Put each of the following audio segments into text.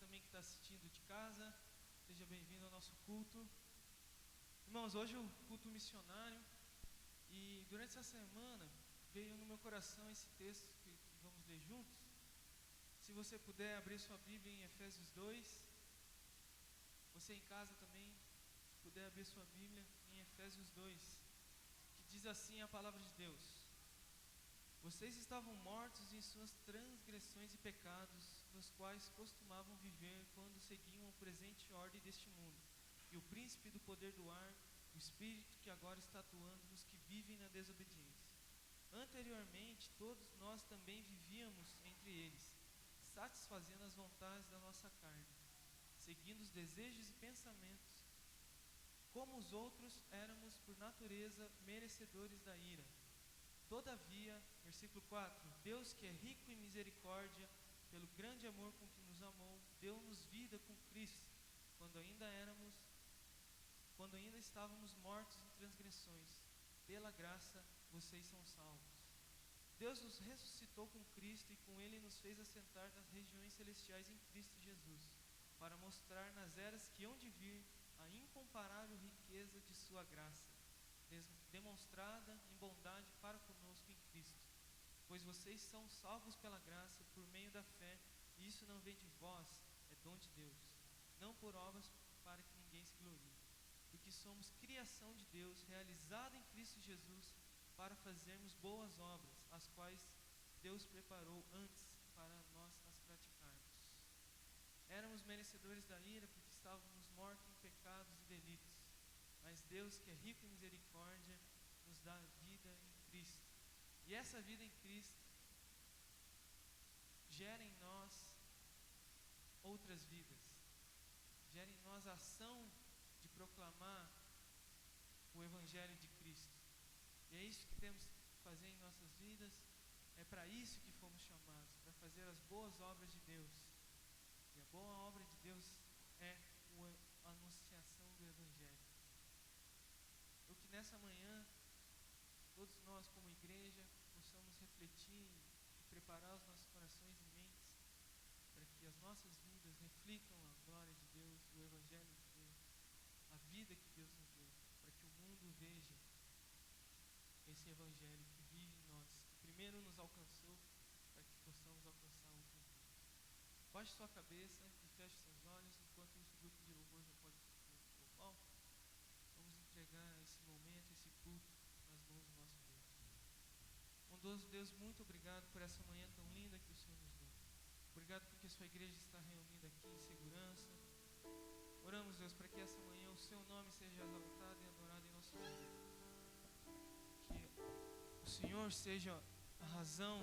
também que está assistindo de casa, seja bem-vindo ao nosso culto. Irmãos, hoje é o culto missionário e durante essa semana veio no meu coração esse texto que vamos ler juntos. Se você puder abrir sua Bíblia em Efésios 2, você em casa também puder abrir sua Bíblia em Efésios 2, que diz assim a palavra de Deus: vocês estavam mortos em suas transgressões e pecados, nos quais costumavam viver quando seguiam a presente ordem deste mundo, e o príncipe do poder do ar, o espírito que agora está atuando nos que vivem na desobediência. Anteriormente, todos nós também vivíamos entre eles, satisfazendo as vontades da nossa carne, seguindo os desejos e pensamentos. Como os outros, éramos por natureza merecedores da ira. Todavia, versículo 4, Deus, que é rico em misericórdia, pelo grande amor com que nos amou, deu-nos vida com Cristo, quando ainda estávamos mortos em transgressões. Pela graça, vocês são salvos. Deus nos ressuscitou com Cristo e com Ele nos fez assentar nas regiões celestiais em Cristo Jesus, para mostrar nas eras que hão de vir a incomparável riqueza de sua graça, demonstrada em bondade para conosco em Cristo. Pois vocês são salvos pela graça por meio da fé, e isso não vem de vós, é dom de Deus, não por obras para que ninguém se glorie, porque somos criação de Deus, realizada em Cristo Jesus, para fazermos boas obras, as quais Deus preparou antes para nós as praticarmos. Éramos merecedores da ira, porque estávamos mortos em pecados e delitos, mas Deus, que é rico em misericórdia, nos dá vida em Cristo. E essa vida em Cristo gera em nós outras vidas, gera em nós a ação de proclamar o Evangelho de Cristo. E é isso que temos que fazer em nossas vidas, é para isso que fomos chamados, para fazer as boas obras de Deus. E a boa obra de Deus é a anunciação do Evangelho. Eu que nessa manhã, todos nós como igreja, possamos refletir e preparar os nossos corações e mentes para que as nossas vidas reflitam a glória de Deus, o Evangelho de Deus, a vida que Deus nos deu, para que o mundo veja esse Evangelho que vive em nós, que primeiro nos alcançou, para que possamos alcançar outros mundos. Baixe sua cabeça e feche seus olhos, enquanto o grupo de louvor já pode subir ao palco. Vamos entregar esse momento, esse culto nas mãos do nosso Deus. Bondoso Deus, muito obrigado por essa manhã tão linda que o Senhor nos deu. Obrigado porque sua igreja está reunida aqui em segurança. Oramos, Deus, para que essa manhã o seu nome seja exaltado e adorado em nosso meio. Que o Senhor seja a razão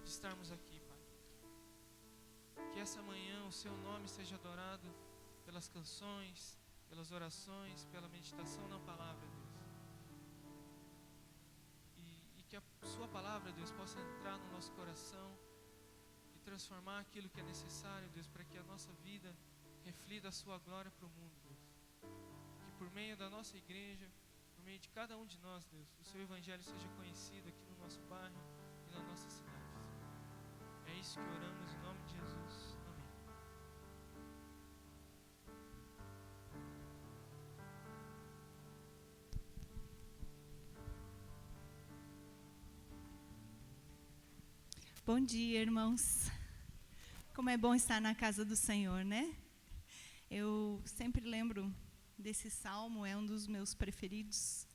de estarmos aqui, Pai. Que essa manhã o seu nome seja adorado pelas canções, pelas orações, pela meditação na palavra, Deus. E que a sua palavra, Deus, possa entrar no nosso coração e transformar aquilo que é necessário, Deus, para que a nossa vida reflita a sua glória para o mundo, Deus. Que por meio da nossa igreja, por meio de cada um de nós, Deus, o seu evangelho seja conhecido aqui no nosso bairro e na nossa cidade. É isso que oramos em nome de Jesus. Amém. Bom dia, irmãos. Como é bom estar na casa do Senhor, né? Eu sempre lembro desse salmo, é um dos meus preferidos.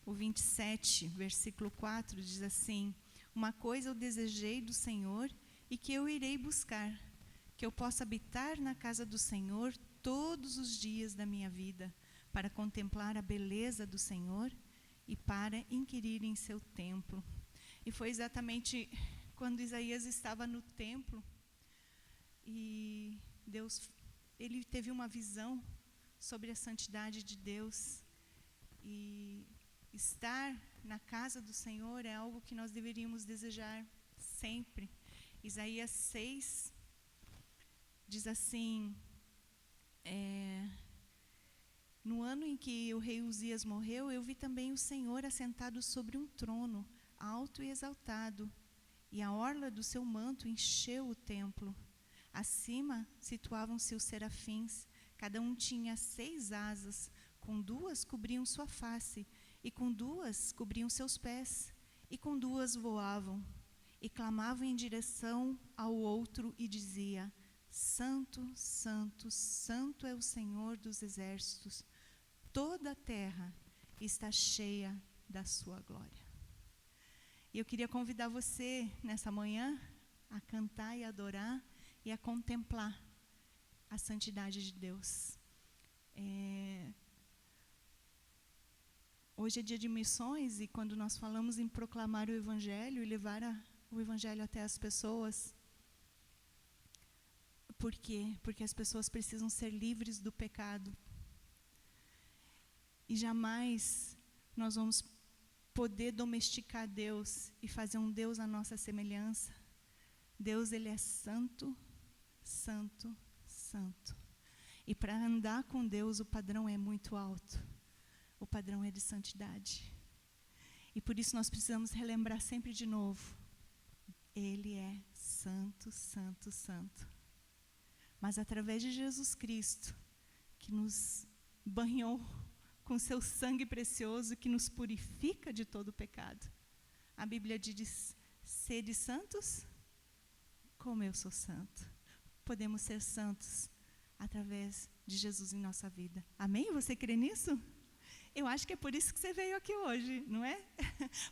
O 27, versículo 4, diz assim: uma coisa eu desejei do Senhor e que eu irei buscar, que eu possa habitar na casa do Senhor todos os dias da minha vida, para contemplar a beleza do Senhor e para inquirir em seu templo. E foi exatamente quando Isaías estava no templo e Deus, ele teve uma visão sobre a santidade de Deus, e estar na casa do Senhor é algo que nós deveríamos desejar sempre. Isaías 6 diz assim: no ano em que o rei Uzias morreu, eu vi também o Senhor assentado sobre um trono, alto e exaltado, e a orla do seu manto encheu o templo. Acima situavam-se os serafins. Cada um tinha 6 asas. Com 2 cobriam sua face, e com 2 cobriam seus pés, e com 2 voavam. E clamavam em direção ao outro e dizia: Santo, Santo, Santo é o Senhor dos exércitos. Toda a terra está cheia da sua glória. E eu queria convidar você, nessa manhã, a cantar e adorar e a contemplar a santidade de Deus. Hoje é dia de missões, e quando nós falamos em proclamar o Evangelho e levar o Evangelho até as pessoas, por quê? Porque as pessoas precisam ser livres do pecado. E jamais nós vamos poder domesticar Deus e fazer um Deus à nossa semelhança. Deus, Ele é santo, santo, santo. E para andar com Deus, o padrão é muito alto. O padrão é de santidade. E por isso nós precisamos relembrar sempre de novo: Ele é santo, santo, santo. Mas através de Jesus Cristo, que nos banhou com seu sangue precioso, que nos purifica de todo o pecado. A Bíblia diz: sede santos, como eu sou santo. Podemos ser santos através de Jesus em nossa vida. Amém? Você crê nisso? Eu acho que é por isso que você veio aqui hoje, não é?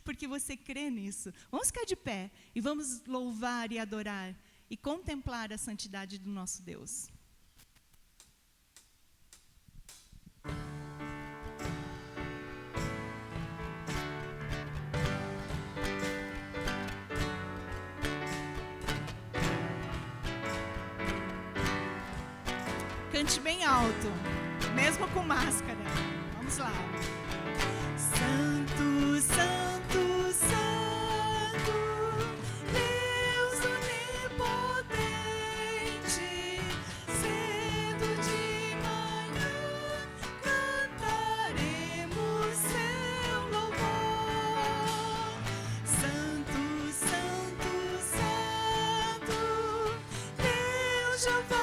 Porque você crê nisso. Vamos ficar de pé e vamos louvar e adorar e contemplar a santidade do nosso Deus. Cante bem alto, mesmo com máscara. Vamos lá. Santo, santo, santo, Deus onipotente, cedo de manhã cantaremos seu louvor. Santo, santo, santo, Deus Jeová.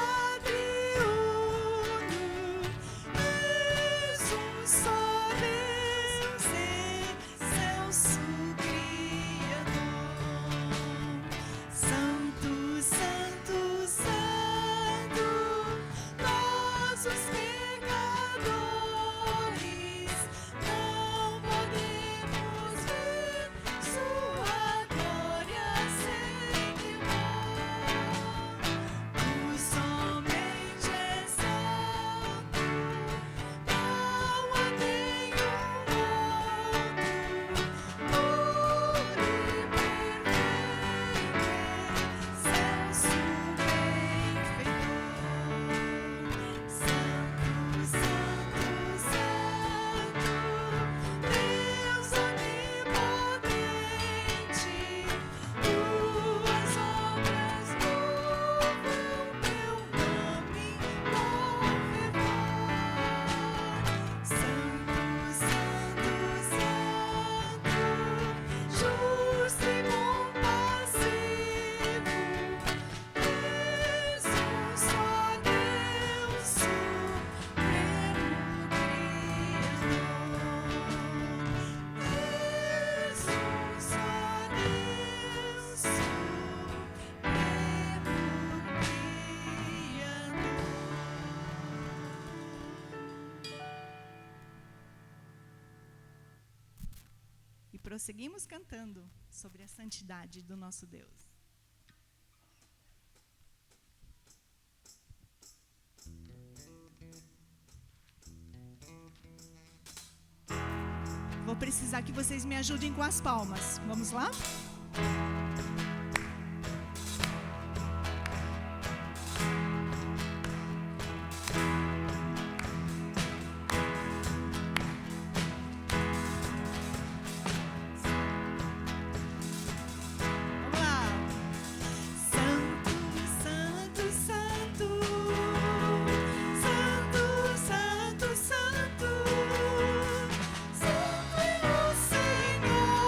Prosseguimos cantando sobre a santidade do nosso Deus. Vou precisar que vocês me ajudem com as palmas. Vamos lá? Santo é o Senhor.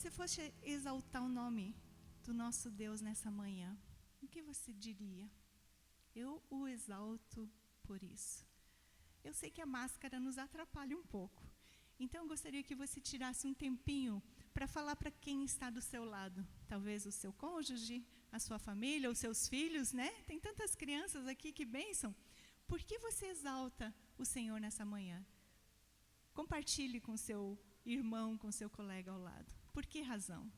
você fosse exaltar o nome do nosso Deus nessa manhã, o que você diria? Eu o exalto por isso. Eu sei que a máscara nos atrapalha um pouco. Então, eu gostaria que você tirasse um tempinho para falar para quem está do seu lado. Talvez o seu cônjuge, a sua família, os seus filhos, né? Tem tantas crianças aqui, que bênção. Por que você exalta o Senhor nessa manhã? Compartilhe com seu irmão, com seu colega ao lado. Por que razão?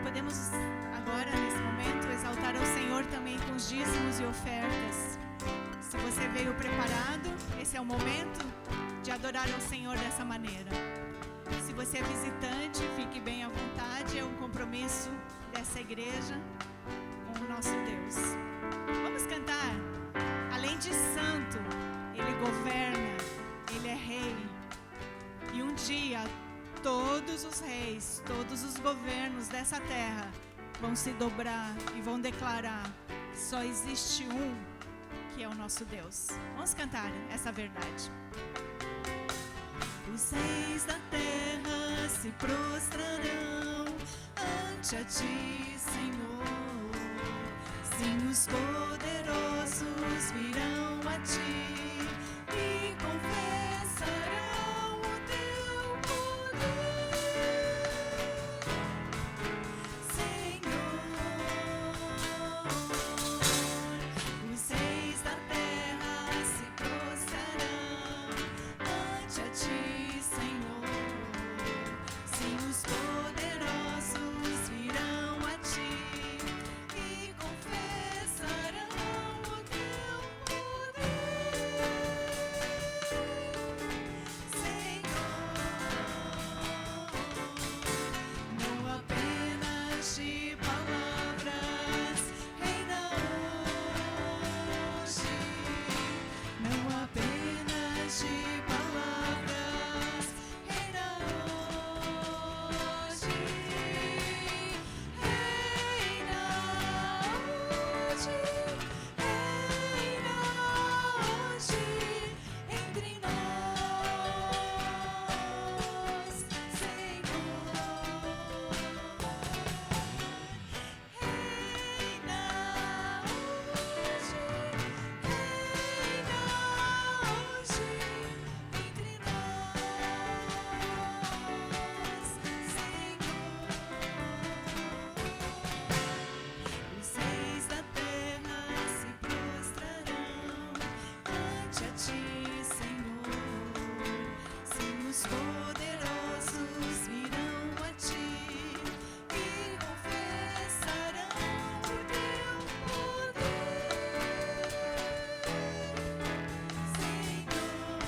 Podemos agora, nesse momento, exaltar ao Senhor também com os dízimos e ofertas. Se você veio preparado, esse é o momento de adorar ao Senhor dessa maneira. Se você é visitante, fique bem à vontade, é um compromisso dessa igreja com o nosso Deus. Vamos cantar. Além de santo, Ele governa, Ele é rei. E um dia, todos os reis, todos os governos dessa terra vão se dobrar e vão declarar que só existe um, que é o nosso Deus. Vamos cantar essa verdade. Os reis da terra se prostrarão ante a ti, Senhor. Sim, os poderosos virão a ti e confessarão o teu poder, Senhor. Os reis da terra se prostrarão ante a ti, Senhor. Sim, os poderosos virão a ti e confessarão o teu poder, Senhor. Não apenas de palavras reina hoje, não apenas de palavras reina hoje, reina hoje, reina hoje entre nós, Senhor. Reina hoje, reina hoje entre nós, Senhor. Os reis da terra se prostrarão ante a ti, Senhor. Sim, os poderosos virão a ti e confessarão o teu poder, Senhor.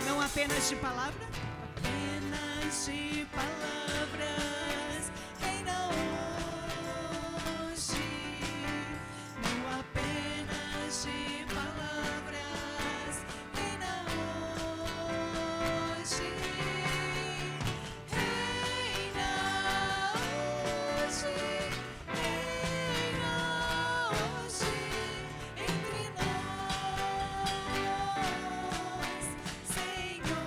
Não apenas de palavra, apenas de palavras reina hoje. Não apenas de palavras reina hoje. Reina hoje, reina hoje entre nós, Senhor.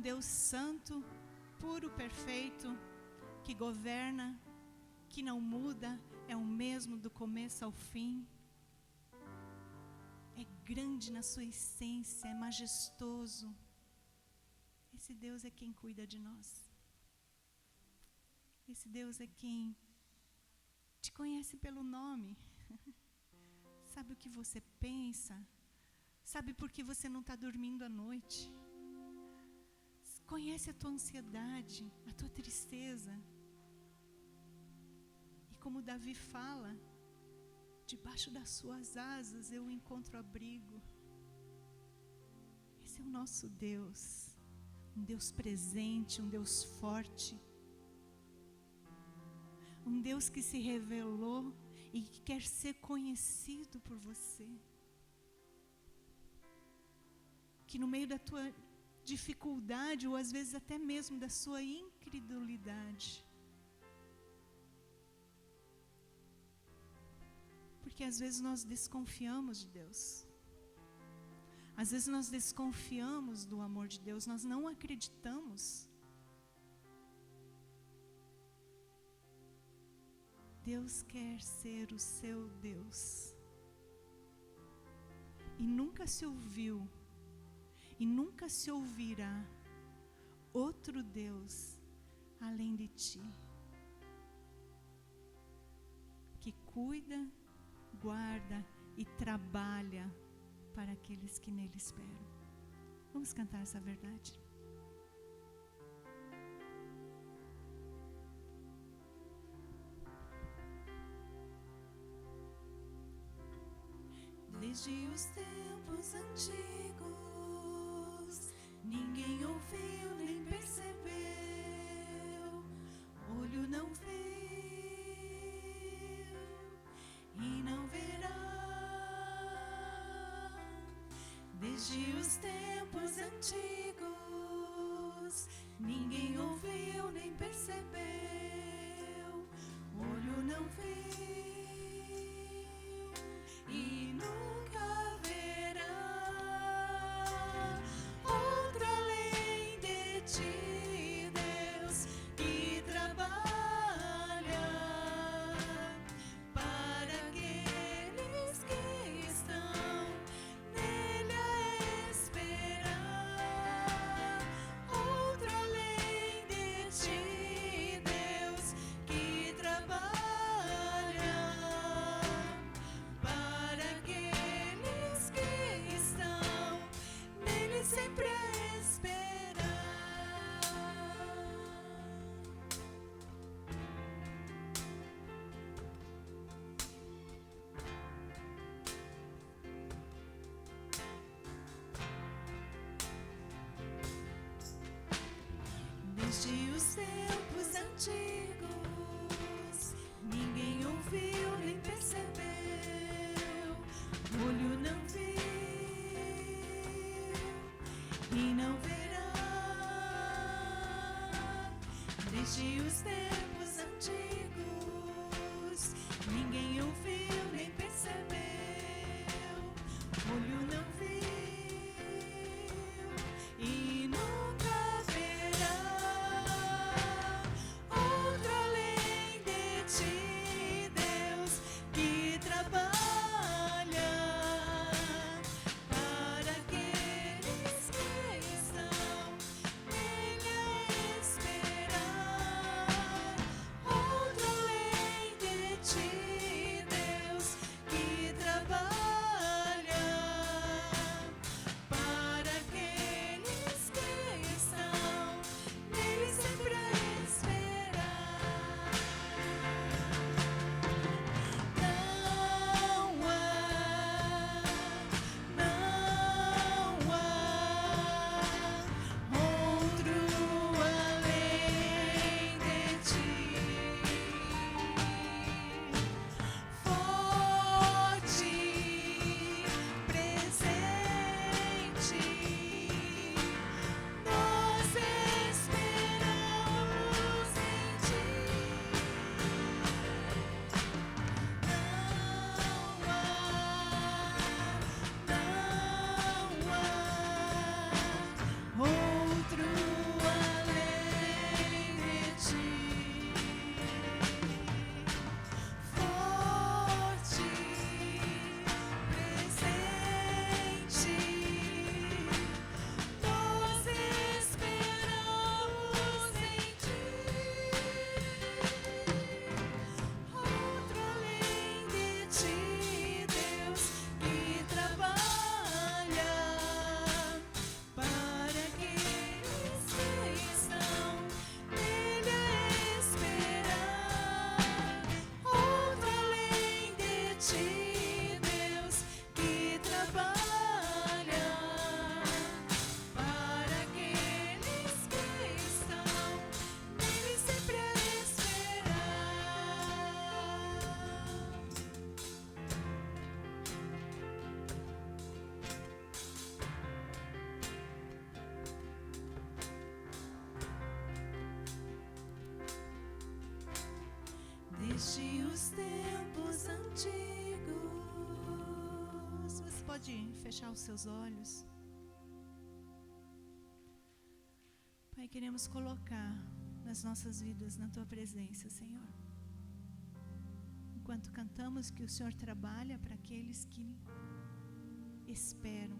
Deus santo, puro, perfeito, que governa, que não muda, é o mesmo do começo ao fim. É grande na sua essência, é majestoso. Esse Deus é quem cuida de nós. Esse Deus é quem te conhece pelo nome, sabe o que você pensa, sabe por que você não está dormindo à noite, conhece a tua ansiedade, a tua tristeza. E como Davi fala, debaixo das suas asas eu encontro abrigo. Esse é o nosso Deus, um Deus presente, um Deus forte, um Deus que se revelou e que quer ser conhecido por você. Que no meio da tua dificuldade, ou às vezes até mesmo da sua incredulidade, porque às vezes nós desconfiamos de Deus, às vezes nós desconfiamos do amor de Deus, nós não acreditamos. Deus quer ser o seu Deus, e nunca se ouviu e nunca se ouvirá outro Deus além de ti, que cuida, guarda e trabalha para aqueles que nele esperam. Vamos cantar essa verdade? Desde os tempos antigos, ninguém ouviu nem percebeu, olho não viu e não verá. Desde os tempos antigos, ninguém ouviu nem percebeu, olho não viu e nunca verá outro além de ti, Deus, que trabalha para aqueles que estão nele a esperar. Outro além de ti, Deus, que trabalha sempre a esperar. Desde os tempos antigos, ninguém ouviu nem percebeu, olho não viu e não verá. Desde os tempos antigos, ninguém ouviu nem percebeu, olho não viu e nunca verá outro dos tempos antigos. Você pode fechar os seus olhos. Pai, queremos colocar nas nossas vidas, na Tua presença, Senhor. Enquanto cantamos que o Senhor trabalha para aqueles que esperam.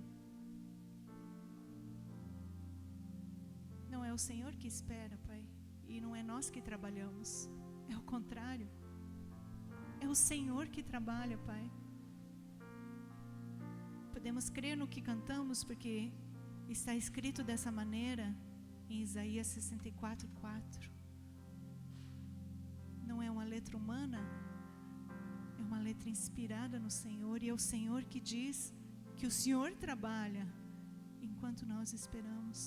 Não é o Senhor que espera, Pai, e não é nós que trabalhamos. É o contrário. É o Senhor que trabalha, Pai. Podemos crer no que cantamos porque está escrito dessa maneira em Isaías 64:4. Não é uma letra humana, é uma letra inspirada no Senhor, e é o Senhor que diz que o Senhor trabalha enquanto nós esperamos.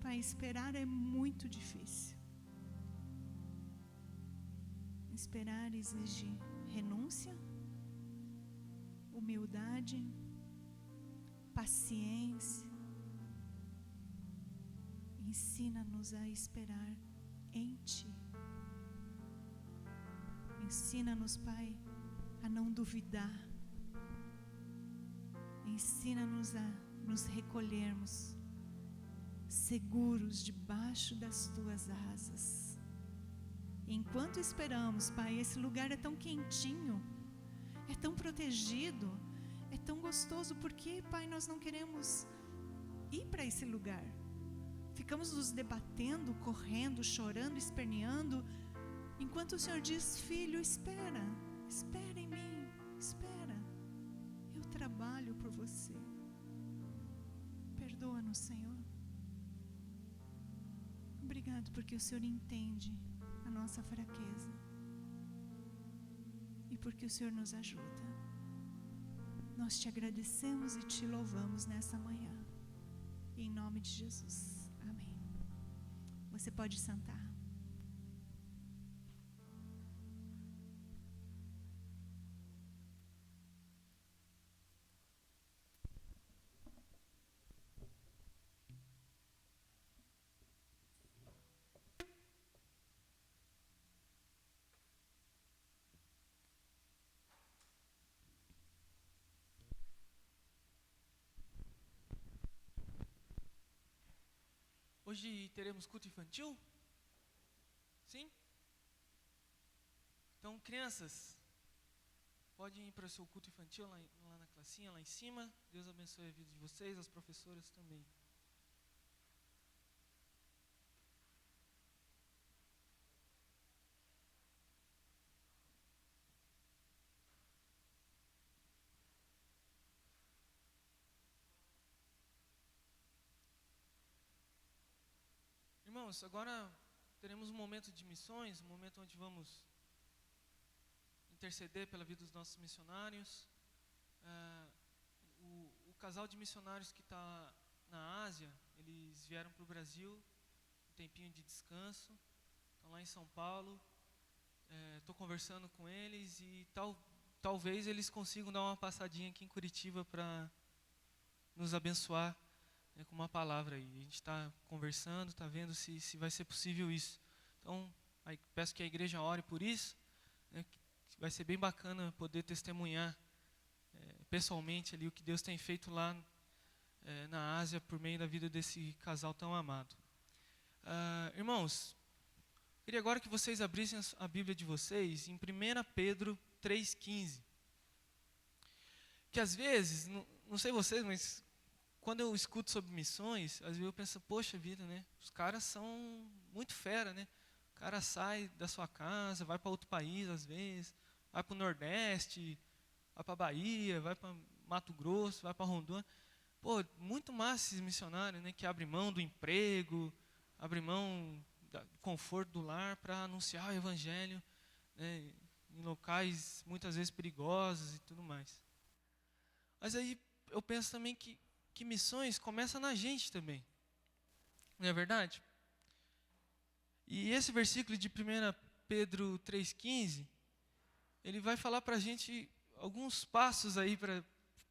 Pai, esperar é muito difícil. Esperar exige renúncia, humildade, paciência. Ensina-nos a esperar em Ti. Ensina-nos, Pai, a não duvidar. Ensina-nos a nos recolhermos seguros debaixo das Tuas asas. Enquanto esperamos, Pai, esse lugar é tão quentinho, é tão protegido, é tão gostoso. Porque, Pai, nós não queremos ir para esse lugar? Ficamos nos debatendo, correndo, chorando, esperneando, enquanto o Senhor diz: filho, espera em mim, espera, eu trabalho por você. Perdoa-nos, Senhor. Obrigado porque o Senhor entende a nossa fraqueza e porque o Senhor nos ajuda. Nós te agradecemos e te louvamos nessa manhã, em nome de Jesus. Amém. Você pode sentar. Hoje teremos culto infantil? Sim? Então, crianças, podem ir para o seu culto infantil lá na classinha, lá em cima. Deus abençoe a vida de vocês, as professoras também. Irmãos, agora teremos um momento de missões, um momento onde vamos interceder pela vida dos nossos missionários. O casal de missionários que está na Ásia, eles vieram para o Brasil, um tempinho de descanso, estão lá em São Paulo. Estou conversando com eles e talvez eles consigam dar uma passadinha aqui em Curitiba para nos abençoar, com uma palavra aí. A gente está conversando, está vendo se vai ser possível isso. Então, aí peço que a igreja ore por isso, que vai ser bem bacana poder testemunhar pessoalmente ali o que Deus tem feito lá na Ásia por meio da vida desse casal tão amado. Irmãos, queria agora que vocês abrissem a Bíblia de vocês em 1 Pedro 3,15. Que às vezes, não sei vocês, mas quando eu escuto sobre missões, às vezes eu penso, poxa vida, né? Os caras são muito fera, né? O cara sai da sua casa, vai para outro país às vezes, vai para o Nordeste, vai para Bahia, vai para Mato Grosso, vai para Rondônia. Pô, muito massa esses missionários, né? Que abrem mão do emprego, abrem mão do conforto do lar para anunciar o evangelho, né? Em locais muitas vezes perigosos e tudo mais. Mas aí eu penso também que missões começam na gente também. Não é verdade? E esse versículo de 1 Pedro 3,15, ele vai falar para a gente alguns passos aí para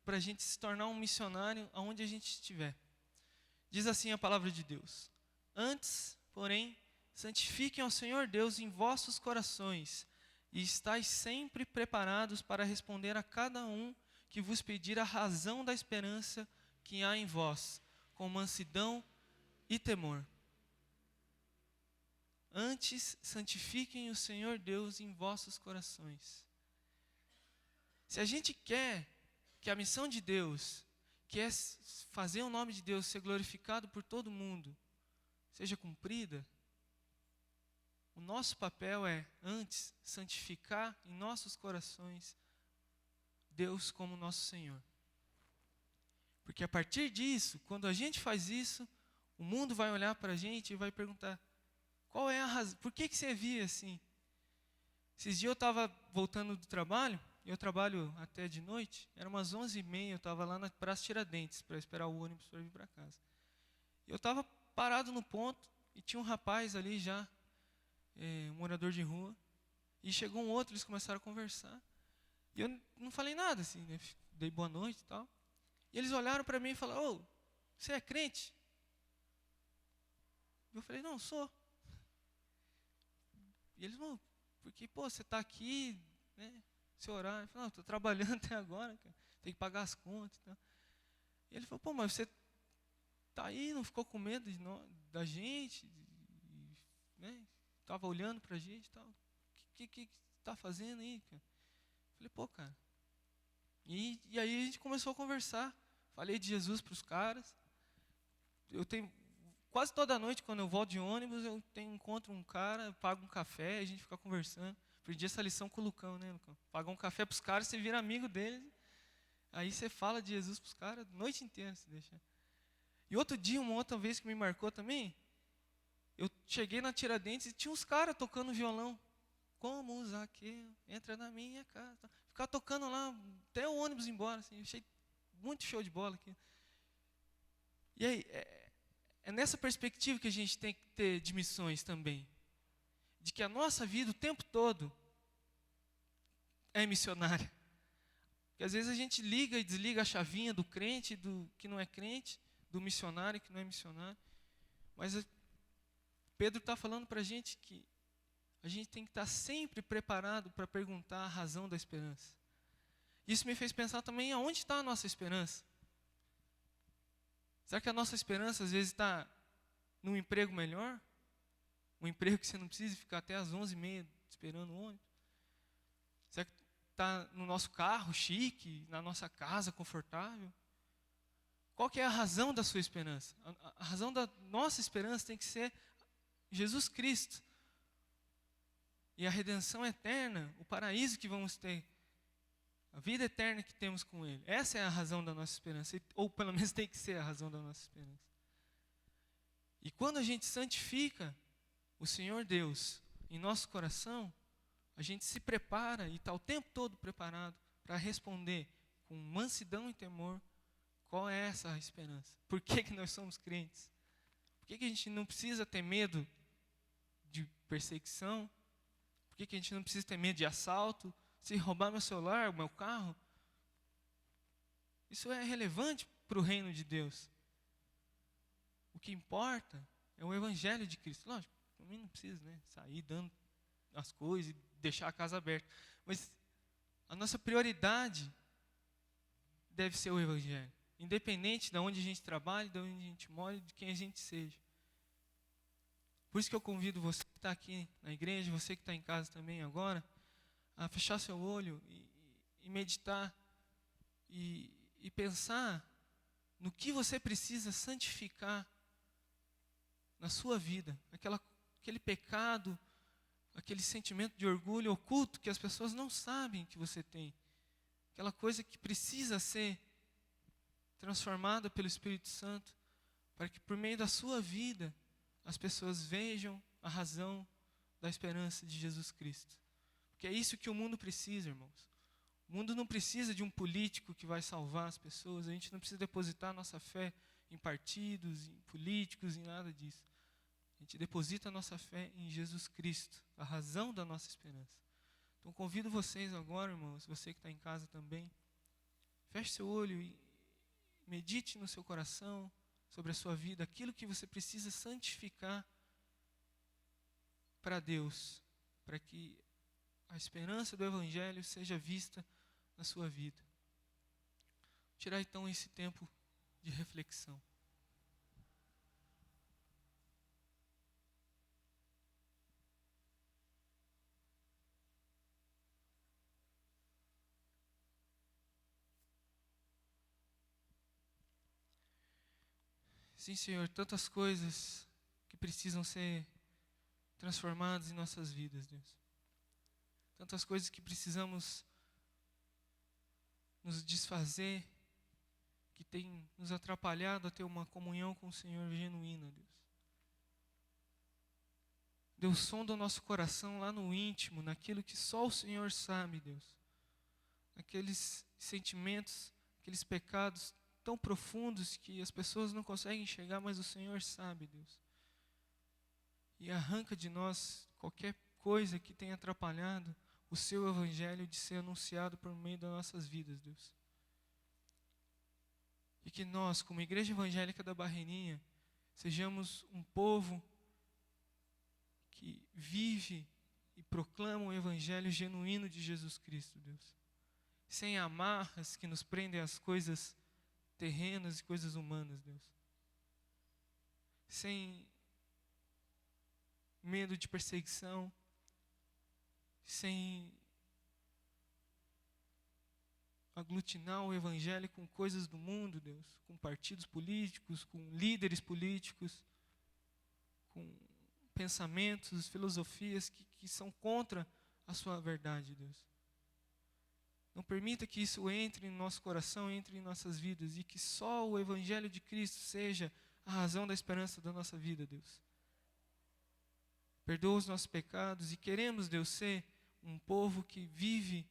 a gente se tornar um missionário aonde a gente estiver. Diz assim a palavra de Deus: antes, porém, santifiquem ao Senhor Deus em vossos corações, e estáis sempre preparados para responder a cada um que vos pedir a razão da esperança que há em vós, com mansidão e temor. Antes, santifiquem o Senhor Deus em vossos corações. Se a gente quer que a missão de Deus, que é fazer o nome de Deus ser glorificado por todo mundo, seja cumprida, o nosso papel é, antes, santificar em nossos corações Deus como nosso Senhor. Porque a partir disso, quando a gente faz isso, o mundo vai olhar para a gente e vai perguntar, qual é a razão? Por que você via assim? Esses dias eu estava voltando do trabalho, eu trabalho até de noite, era umas 11h30, eu estava lá na Praça Tiradentes, para esperar o ônibus para vir para casa. Eu estava parado no ponto, e tinha um rapaz ali já, um morador de rua, e chegou um outro, eles começaram a conversar. E eu não falei nada, assim, né? Dei boa noite e tal. E eles olharam para mim e falaram, ô, você é crente? Eu falei, não, sou. E eles, não, porque, pô, você está aqui, né, seu horário. Eu falei, não, estou trabalhando até agora, cara, tem que pagar as contas e tal. E ele falou, pô, mas você está aí, não ficou com medo da gente? Né? Estava olhando para a gente e tal. O que está fazendo aí, cara? Eu falei, pô, cara. E aí a gente começou a conversar. Falei de Jesus para os caras. Eu tenho quase toda noite, quando eu volto de ônibus, encontro um cara, pago um café, a gente fica conversando. Aprendi essa lição com o Lucão, né, Lucão? Paga um café para os caras, você vira amigo deles. Aí você fala de Jesus para os caras a noite inteira, se deixar. E outro dia, uma outra vez que me marcou também, eu cheguei na Tiradentes e tinha uns caras tocando violão. Como o Zaqueu entra na minha casa. Ficar tocando lá até o ônibus ir embora. Assim, achei muito show de bola aqui. E aí, é nessa perspectiva que a gente tem que ter de missões também. De que a nossa vida o tempo todo é missionária. Porque às vezes a gente liga e desliga a chavinha do crente, do que não é crente, do missionário que não é missionário. Mas Pedro está falando para a gente que a gente tem que estar sempre preparado para perguntar a razão da esperança. Isso me fez pensar também aonde está a nossa esperança. Será que a nossa esperança às vezes está num emprego melhor? Um emprego que você não precisa ficar até às 11h30 esperando o ônibus? Será que está no nosso carro chique, na nossa casa confortável? Qual que é a razão da sua esperança? A razão da nossa esperança tem que ser Jesus Cristo. E a redenção eterna, o paraíso que vamos ter, a vida eterna que temos com Ele. Essa é a razão da nossa esperança, ou pelo menos tem que ser a razão da nossa esperança. E quando a gente santifica o Senhor Deus em nosso coração, a gente se prepara e está o tempo todo preparado para responder com mansidão e temor qual é essa esperança. Por que nós somos crentes? Por que a gente não precisa ter medo de perseguição? Por que a gente não precisa ter medo de assalto? Se roubar meu celular, o meu carro? Isso é relevante para o reino de Deus. O que importa é o evangelho de Cristo. Lógico, para mim não precisa, né, sair dando as coisas e deixar a casa aberta. Mas a nossa prioridade deve ser o evangelho. Independente de onde a gente trabalha, de onde a gente mora, de quem a gente seja. Por isso que eu convido você que está aqui na igreja, você que está em casa também agora, a fechar seu olho e meditar e pensar no que você precisa santificar na sua vida. Aquele pecado, aquele sentimento de orgulho oculto que as pessoas não sabem que você tem. Aquela coisa que precisa ser transformada pelo Espírito Santo, para que por meio da sua vida as pessoas vejam a razão da esperança de Jesus Cristo. Porque é isso que o mundo precisa, irmãos. O mundo não precisa de um político que vai salvar as pessoas. A gente não precisa depositar nossa fé em partidos, em políticos, em nada disso. A gente deposita a nossa fé em Jesus Cristo, a razão da nossa esperança. Então convido vocês agora, irmãos, você que está em casa também, feche seu olho e medite no seu coração sobre a sua vida, aquilo que você precisa santificar para Deus, para que a esperança do Evangelho seja vista na sua vida. Tirar então esse tempo de reflexão. Sim, Senhor, tantas coisas que precisam ser transformadas em nossas vidas, Deus. Tantas coisas que precisamos nos desfazer, que tem nos atrapalhado a ter uma comunhão com o Senhor genuína, Deus. Deus, sonda o nosso coração lá no íntimo, naquilo que só o Senhor sabe, Deus. Aqueles sentimentos, aqueles pecados tão profundos que as pessoas não conseguem enxergar, mas o Senhor sabe, Deus. E arranca de nós qualquer coisa que tenha atrapalhado o seu Evangelho de ser anunciado por meio das nossas vidas, Deus. E que nós, como Igreja Evangélica da Barreirinha, sejamos um povo que vive e proclama o Evangelho genuíno de Jesus Cristo, Deus. Sem amarras que nos prendem às coisas terrenas e coisas humanas, Deus. Sem medo de perseguição, sem aglutinar o Evangelho com coisas do mundo, Deus, com partidos políticos, com líderes políticos, com pensamentos, filosofias que são contra a sua verdade, Deus. Não permita que isso entre em nosso coração, entre em nossas vidas, e que só o Evangelho de Cristo seja a razão da esperança da nossa vida, Deus. Perdoa os nossos pecados e queremos, Deus, ser um povo que vive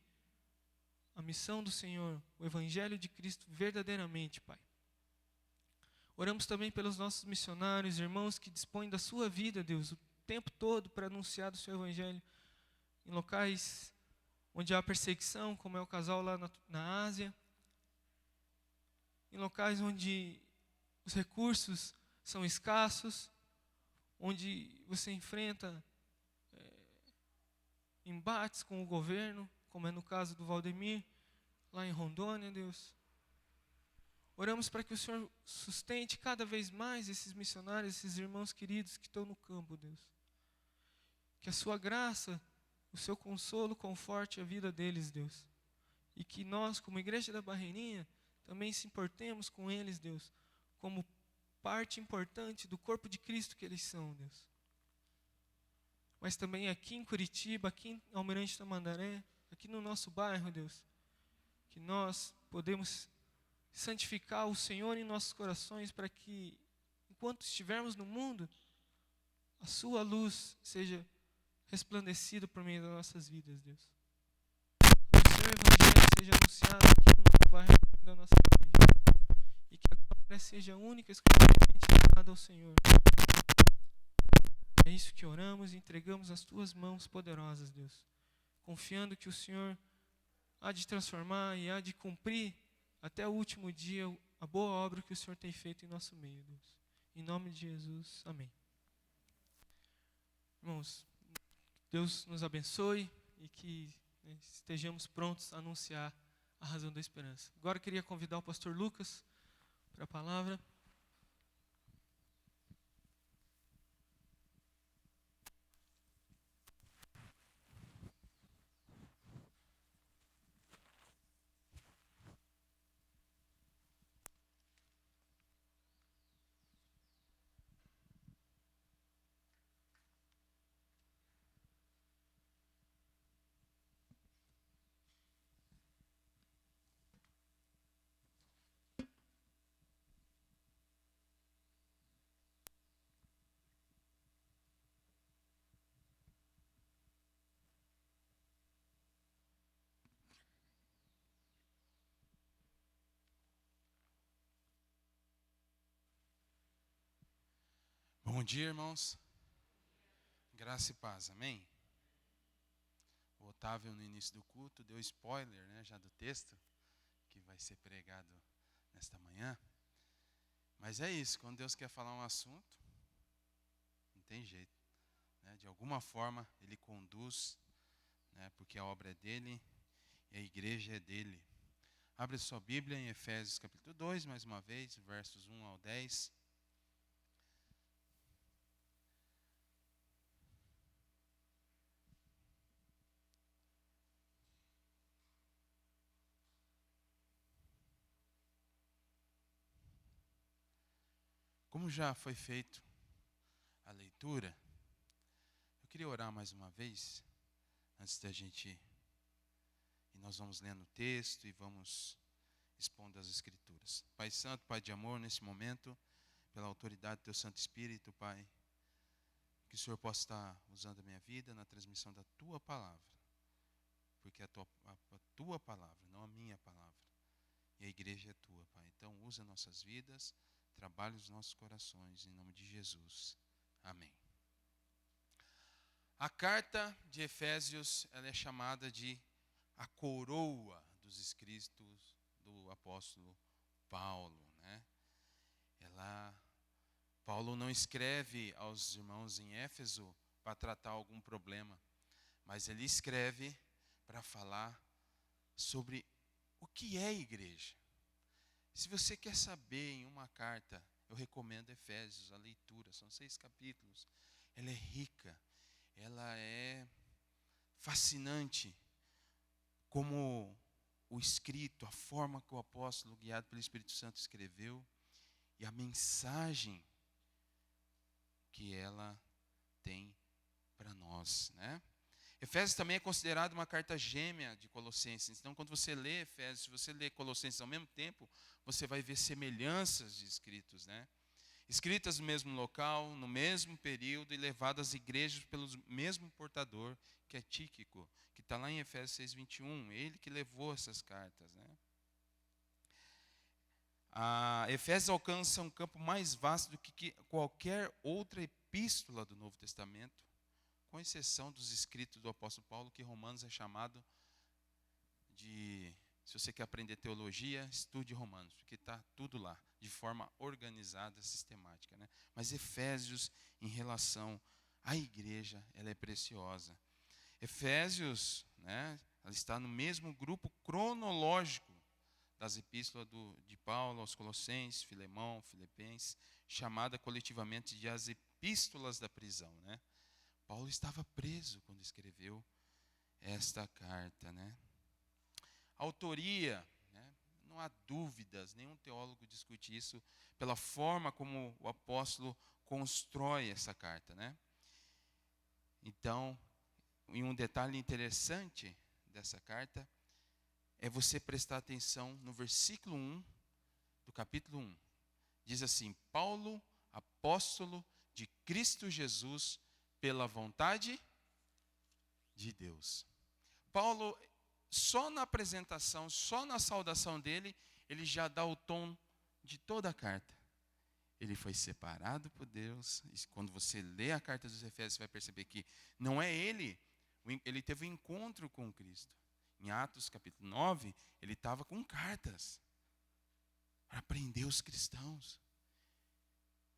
a missão do Senhor, o Evangelho de Cristo verdadeiramente, Pai. Oramos também pelos nossos missionários, irmãos que dispõem da sua vida, Deus, o tempo todo para anunciar o seu Evangelho em locais onde há perseguição, como é o casal lá na Ásia, em locais onde os recursos são escassos, onde você enfrenta embates com o governo, como é no caso do Valdemir, lá em Rondônia, Deus. Oramos para que o Senhor sustente cada vez mais esses missionários, esses irmãos queridos que estão no campo, Deus. Que a sua graça, o seu consolo conforte a vida deles, Deus. E que nós, como Igreja da Barreirinha, também se importemos com eles, Deus, como parte importante do corpo de Cristo que eles são, Deus. Mas também aqui em Curitiba, aqui em Almirante Tamandaré, aqui no nosso bairro, Deus, que nós podemos santificar o Senhor em nossos corações para que, enquanto estivermos no mundo, a sua luz seja resplandecida por meio das nossas vidas, Deus. Que o seu Evangelho seja anunciado aqui no nosso bairro, da nossa igreja. E que a glória seja única e exclusivamente dada ao Senhor. É isso que oramos e entregamos às tuas mãos poderosas, Deus. Confiando que o Senhor há de transformar e há de cumprir até o último dia a boa obra que o Senhor tem feito em nosso meio, Deus. Em nome de Jesus, amém. Irmãos, Deus nos abençoe e que estejamos prontos a anunciar a razão da esperança. Agora eu queria convidar o pastor Lucas para a palavra. Bom dia, irmãos. Graça e paz, amém? O Otávio, no início do culto, deu spoiler, já do texto que vai ser pregado nesta manhã. Mas é isso, quando Deus quer falar um assunto, não tem jeito. De alguma forma, Ele conduz né, porque a obra é dele e a igreja é dele. Abre sua Bíblia em Efésios capítulo 2, mais uma vez, versos 1 ao 10. Como já foi feito a leitura, eu queria orar mais uma vez, antes da gente... E nós vamos lendo o texto e vamos expondo as Escrituras. Pai Santo, Pai de amor, nesse momento, pela autoridade do Teu Santo Espírito, Pai, que o Senhor possa estar usando a minha vida na transmissão da Tua palavra, porque a Tua palavra, não a minha palavra, e a igreja é Tua, Pai. Então, usa nossas vidas, trabalhe os nossos corações, em nome de Jesus. Amém. A carta de Efésios, ela é chamada de a coroa dos escritos do apóstolo Paulo, né? Paulo não escreve aos irmãos em Éfeso para tratar algum problema, mas ele escreve para falar sobre o que é igreja. Se você quer saber em uma carta, eu recomendo Efésios, a leitura, são 6 capítulos. Ela é rica, ela é fascinante, como o escrito, a forma que o apóstolo, guiado pelo Espírito Santo, escreveu, e a mensagem que ela tem para nós, né? Efésios também é considerado uma carta gêmea de Colossenses. Então, quando você lê Efésios, se você lê Colossenses ao mesmo tempo, você vai ver semelhanças de escritos, né? Escritas no mesmo local, no mesmo período, e levadas às igrejas pelo mesmo portador, que é Tíquico, que está lá em Efésios 6:21, ele que levou essas cartas, né? A Efésios alcança um campo mais vasto do que qualquer outra epístola do Novo Testamento, com exceção dos escritos do apóstolo Paulo, que Romanos é chamado de... Se você quer aprender teologia, estude Romanos, porque está tudo lá, de forma organizada, sistemática, né? Mas Efésios, em relação à igreja, ela é preciosa. Efésios, né, ela está no mesmo grupo cronológico das epístolas de Paulo aos Colossenses, Filemão, Filipenses, chamada coletivamente de as epístolas da prisão, né? Paulo estava preso quando escreveu esta carta, né? Autoria, né? Não há dúvidas, nenhum teólogo discute isso, pela forma como o apóstolo constrói essa carta, né? Então, e um detalhe interessante dessa carta é você prestar atenção no versículo 1 do capítulo 1. Diz assim: Paulo, apóstolo de Cristo Jesus, pela vontade de Deus. Paulo, só na apresentação, só na saudação dele, ele já dá o tom de toda a carta. Ele foi separado por Deus. E quando você lê a carta dos Efésios, você vai perceber que não é ele teve um encontro com Cristo. Em Atos capítulo 9, ele estava com cartas para prender os cristãos.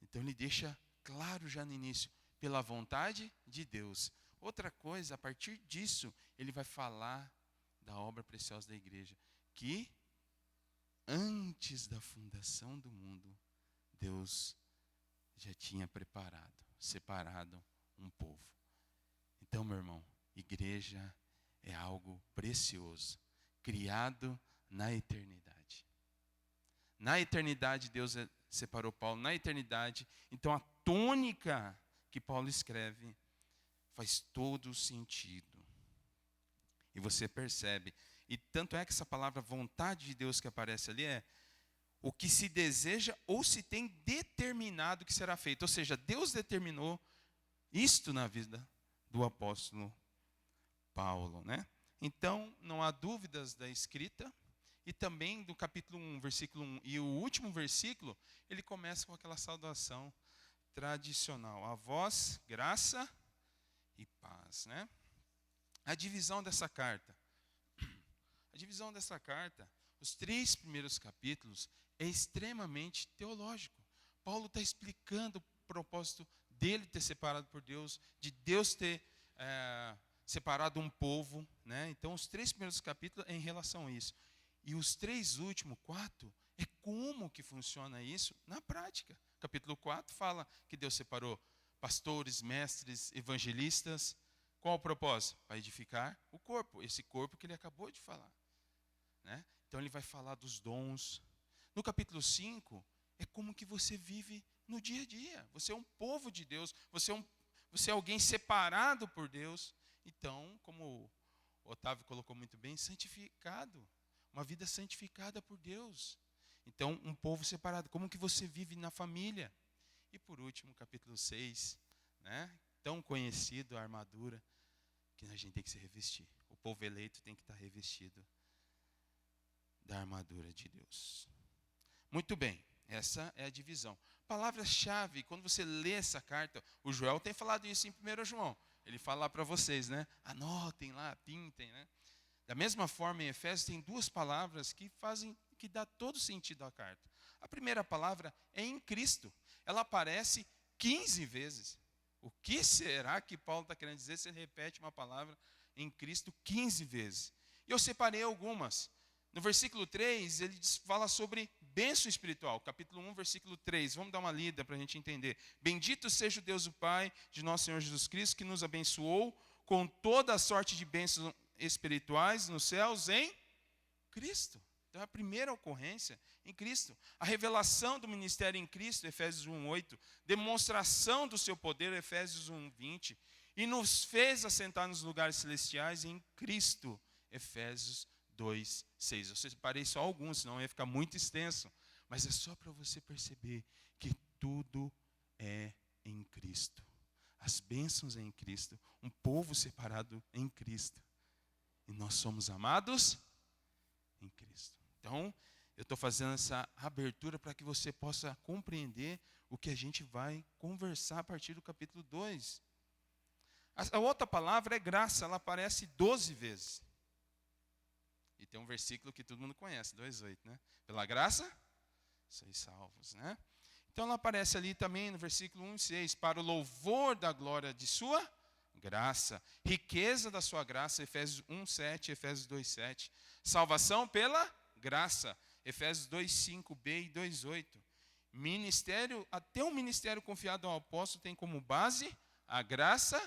Então ele deixa claro já no início, pela vontade de Deus. Outra coisa, a partir disso, ele vai falar da obra preciosa da igreja, que antes da fundação do mundo, Deus já tinha preparado, separado um povo. Então, meu irmão, igreja é algo precioso, criado na eternidade. Na eternidade, Deus separou Paulo, na eternidade. Então, a tônica que Paulo escreve faz todo o sentido. E você percebe. E tanto é que essa palavra vontade de Deus que aparece ali é o que se deseja ou se tem determinado que será feito. Ou seja, Deus determinou isto na vida do apóstolo Paulo, né? Então, não há dúvidas da escrita. E também do capítulo 1, versículo 1. E o último versículo, ele começa com aquela saudação tradicional. A vós, graça e paz, né? A divisão dessa carta. A divisão dessa carta, os 3 primeiros capítulos, é extremamente teológico. Paulo está explicando o propósito dele ter separado por Deus, de Deus ter separado um povo, né? Então, os 3 primeiros capítulos é em relação a isso. E os 3 últimos, 4, é como que funciona isso na prática. Capítulo 4 fala que Deus separou pastores, mestres, evangelistas. Qual o propósito? Para edificar o corpo, esse corpo que ele acabou de falar, né? Então, ele vai falar dos dons. No capítulo 5, é como que você vive no dia a dia. Você é um povo de Deus, você é alguém separado por Deus. Então, como o Otávio colocou muito bem, santificado. Uma vida santificada por Deus. Então, um povo separado. Como que você vive na família? E por último, capítulo 6, né? Tão conhecido, a armadura, que a gente tem que se revestir. O povo eleito tem que estar revestido da armadura de Deus. Muito bem, essa é a divisão. Palavra-chave, quando você lê essa carta, o Joel tem falado isso em 1 João. Ele fala lá para vocês, né? Anotem lá, pintem, né? Da mesma forma, em Efésios tem 2 palavras que dá todo sentido à carta. A primeira palavra é em Cristo. Ela aparece 15 vezes. O que será que Paulo está querendo dizer se ele repete uma palavra em Cristo 15 vezes? E eu separei algumas. No versículo 3, ele fala sobre bênção espiritual. Capítulo 1, versículo 3. Vamos dar uma lida para a gente entender. Bendito seja o Deus o Pai de nosso Senhor Jesus Cristo, que nos abençoou com toda a sorte de bênçãos espirituais nos céus em Cristo. Então, a primeira ocorrência em Cristo. A revelação do ministério em Cristo, Efésios 1:8. Demonstração do seu poder, Efésios 1:20. E nos fez assentar nos lugares celestiais em Cristo, Efésios 2:6. Eu separei só alguns, senão ia ficar muito extenso. Mas é só para você perceber que tudo é em Cristo. As bênçãos é em Cristo. Um povo separado em Cristo. E nós somos amados em Cristo. Então, eu estou fazendo essa abertura para que você possa compreender o que a gente vai conversar a partir do capítulo 2. A outra palavra é graça, ela aparece 12 vezes. E tem um versículo que todo mundo conhece, 2:8, né? Pela graça, sois salvos, né? Então ela aparece ali também no versículo 1:6, para o louvor da glória de sua graça, riqueza da sua graça, Efésios 1:7, Efésios 2:7. Salvação pela graça, Efésios 2:5b e 2:8. Ministério, até um ministério confiado ao apóstolo tem como base a graça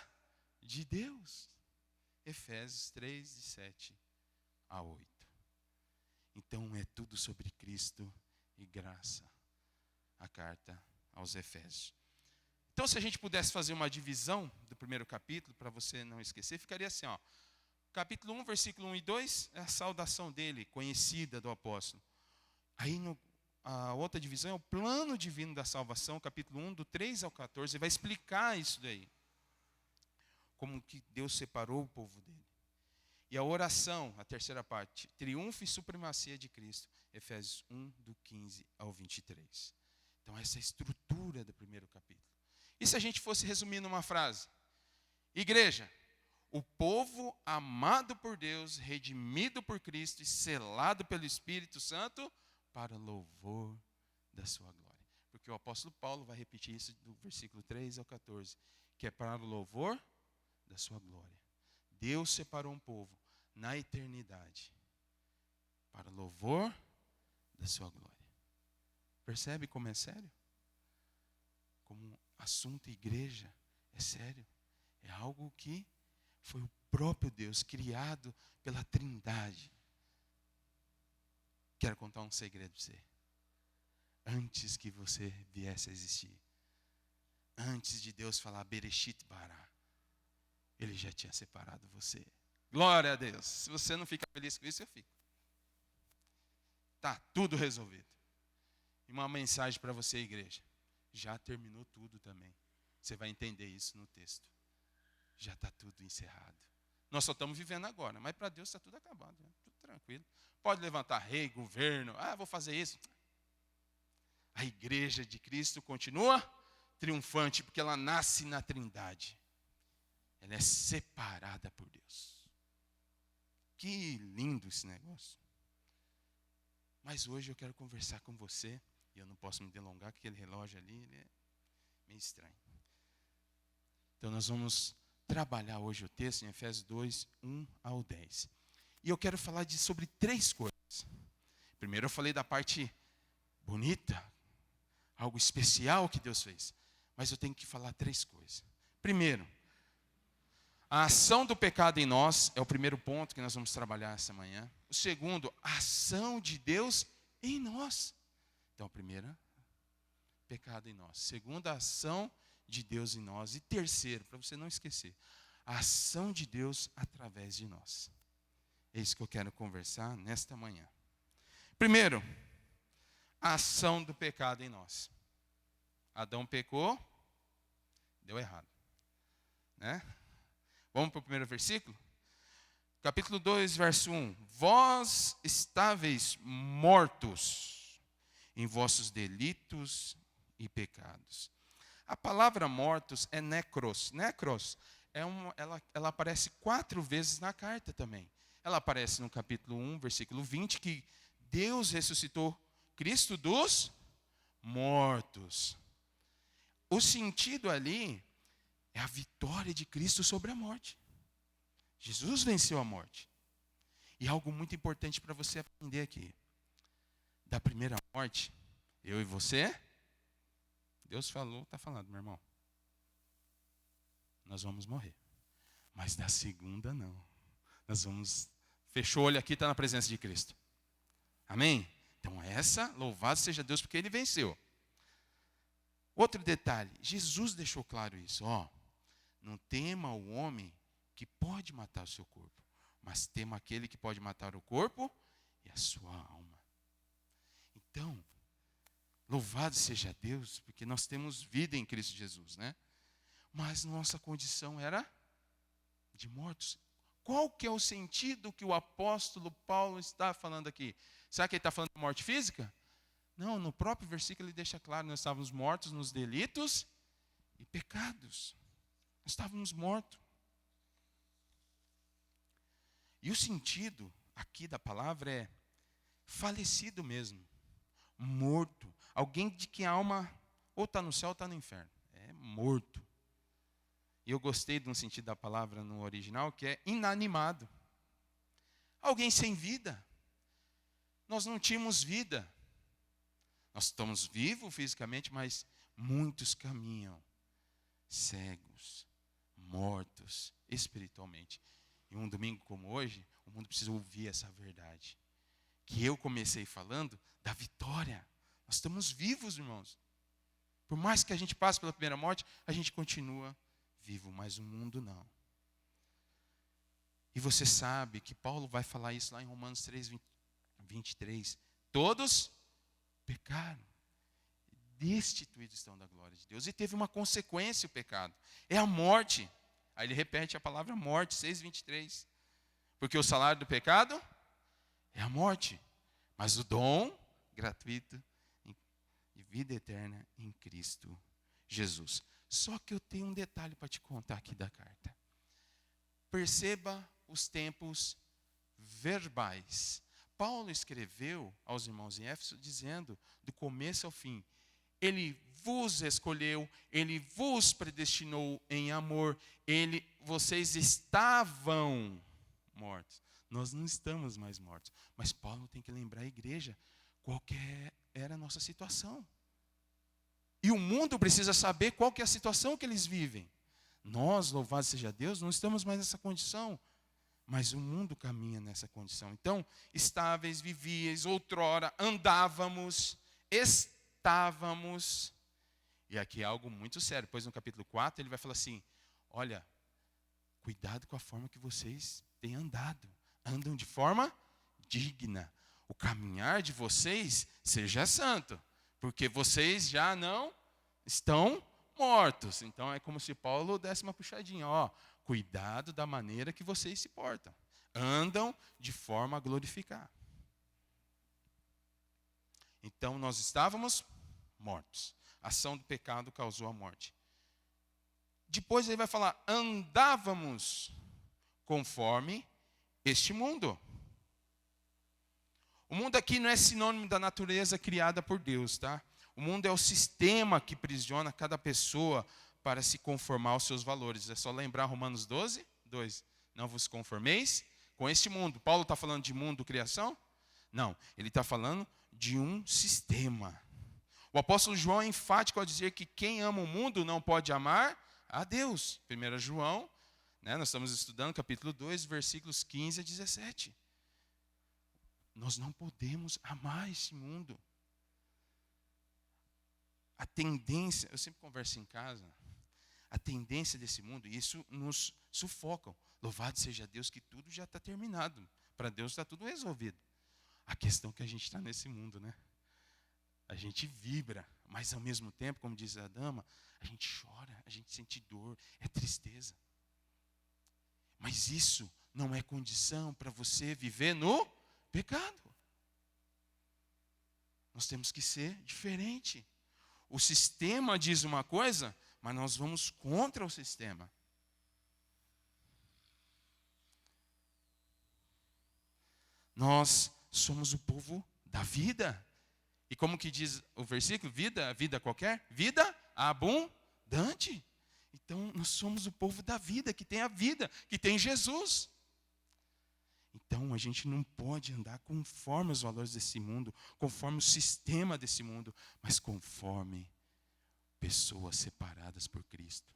de Deus. Efésios 3:7-8. Então é tudo sobre Cristo e graça. A carta aos Efésios. Então, se a gente pudesse fazer uma divisão do primeiro capítulo, para você não esquecer, ficaria assim, ó. Capítulo 1, versículo 1 e 2, é a saudação dele, conhecida do apóstolo. Aí, a outra divisão é o plano divino da salvação, capítulo 1, do 3 ao 14, ele vai explicar isso daí. Como que Deus separou o povo dele. E a oração, a terceira parte, triunfo e supremacia de Cristo, Efésios 1, do 15 ao 23. Então, essa é a estrutura do primeiro capítulo. E se a gente fosse resumir numa frase? Igreja, o povo amado por Deus, redimido por Cristo e selado pelo Espírito Santo para louvor da sua glória. Porque o apóstolo Paulo vai repetir isso do versículo 3 ao 14, que é para o louvor da sua glória. Deus separou um povo na eternidade para louvor da sua glória. Percebe como é sério? Como assunto igreja é sério. É algo que foi o próprio Deus criado pela Trindade. Quero contar um segredo para você. Antes que você viesse a existir, antes de Deus falar Bereshit Bara, Ele já tinha separado você. Glória a Deus. Se você não fica feliz com isso, eu fico. Tá tudo resolvido. E uma mensagem para você, igreja. Já terminou tudo também. Você vai entender isso no texto. Já está tudo encerrado. Nós só estamos vivendo agora, mas para Deus está tudo acabado. Né? Tudo tranquilo. Pode levantar rei, governo. Vou fazer isso. A igreja de Cristo continua triunfante, porque ela nasce na Trindade. Ela é separada por Deus. Que lindo esse negócio. Mas hoje eu quero conversar com você. E eu não posso me delongar, porque aquele relógio ali ele é meio estranho. Então nós vamos trabalhar hoje o texto em Efésios 2, 1 ao 10. E eu quero falar sobre 3 coisas. Primeiro eu falei da parte bonita, algo especial que Deus fez. Mas eu tenho que falar 3 coisas. Primeiro, a ação do pecado em nós é o primeiro ponto que nós vamos trabalhar essa manhã. O segundo, a ação de Deus em nós. Então, primeira, pecado em nós. Segunda, a ação de Deus em nós. E terceiro, para você não esquecer, a ação de Deus através de nós. É isso que eu quero conversar nesta manhã. Primeiro, a ação do pecado em nós. Adão pecou, deu errado, né? Vamos para o primeiro versículo? Capítulo 2, verso 1. Vós estáveis mortos em vossos delitos e pecados. A palavra mortos é necros. Necros ela aparece 4 vezes na carta também. Ela aparece no capítulo 1, versículo 20, que Deus ressuscitou Cristo dos mortos. O sentido ali é a vitória de Cristo sobre a morte. Jesus venceu a morte. E algo muito importante para você aprender aqui. Da primeira morte, eu e você, Deus falou, está falando, meu irmão. Nós vamos morrer. Mas da segunda, não. Nós vamos... Fechou o olho aqui, está na presença de Cristo. Amém? Então essa, louvado seja Deus, porque Ele venceu. Outro detalhe, Jesus deixou claro isso. Não tema o homem que pode matar o seu corpo, mas tema aquele que pode matar o corpo e a sua alma. Então, louvado seja Deus, porque nós temos vida em Cristo Jesus, né? Mas nossa condição era de mortos. Qual que é o sentido que o apóstolo Paulo está falando aqui? Será que ele está falando de morte física? Não, no próprio versículo ele deixa claro, nós estávamos mortos nos delitos e pecados. Nós estávamos mortos. E o sentido aqui da palavra é falecido mesmo, morto. Alguém de que a alma ou está no céu ou está no inferno. É morto. E eu gostei de um sentido da palavra no original, que é inanimado. Alguém sem vida. Nós não tínhamos vida. Nós estamos vivos fisicamente, mas muitos caminham cegos, mortos espiritualmente. E um domingo como hoje, o mundo precisa ouvir essa verdade. Que eu comecei falando da vitória. Nós estamos vivos, irmãos. Por mais que a gente passe pela primeira morte, a gente continua vivo, mas o mundo não. E você sabe que Paulo vai falar isso lá em Romanos 3, 23. Todos pecaram, destituídos estão da glória de Deus. E teve uma consequência o pecado, é a morte. Aí ele repete a palavra morte, 6:23. Porque o salário do pecado é a morte, mas o dom gratuito e vida eterna em Cristo Jesus. Só que eu tenho um detalhe para te contar aqui da carta. Perceba os tempos verbais. Paulo escreveu aos irmãos em Éfeso dizendo, do começo ao fim, Ele vos escolheu, Ele vos predestinou em amor, vocês estavam mortos. Nós não estamos mais mortos. Mas Paulo tem que lembrar a igreja qual que era a nossa situação. E o mundo precisa saber qual que é a situação que eles vivem. Nós, louvado seja Deus, não estamos mais nessa condição. Mas o mundo caminha nessa condição. Então, estáveis, vivíeis, outrora, andávamos, estávamos. E aqui é algo muito sério. Pois no capítulo 4 ele vai falar assim, olha, cuidado com a forma que vocês têm andado. Andam de forma digna. O caminhar de vocês seja santo. Porque vocês já não estão mortos. Então é como se Paulo desse uma puxadinha. Cuidado da maneira que vocês se portam. Andam de forma a glorificar. Então nós estávamos mortos. A ação do pecado causou a morte. Depois ele vai falar, andávamos conforme este mundo. O mundo aqui não é sinônimo da natureza criada por Deus, tá? O mundo é o sistema que prisiona cada pessoa para se conformar aos seus valores. É só lembrar Romanos 12, 2. Não vos conformeis com este mundo. Paulo está falando de mundo, criação? Não, ele está falando de um sistema. O apóstolo João é enfático ao dizer que quem ama o mundo não pode amar a Deus. 1 João, nós estamos estudando capítulo 2, versículos 15 a 17. Nós não podemos amar esse mundo. A tendência, eu sempre converso em casa, a tendência desse mundo, isso nos sufoca. Louvado seja Deus que tudo já está terminado. Para Deus está tudo resolvido. A questão é que a gente está nesse mundo, né? A gente vibra, mas ao mesmo tempo, como diz a dama, a gente chora, a gente sente dor, é tristeza. Mas isso não é condição para você viver no pecado. Nós temos que ser diferente. O sistema diz uma coisa, mas nós vamos contra o sistema. Nós somos o povo da vida. E como que diz o versículo? Vida qualquer? Vida abundante. Então, nós somos o povo da vida, que tem a vida, que tem Jesus. Então, a gente não pode andar conforme os valores desse mundo, conforme o sistema desse mundo, mas conforme pessoas separadas por Cristo.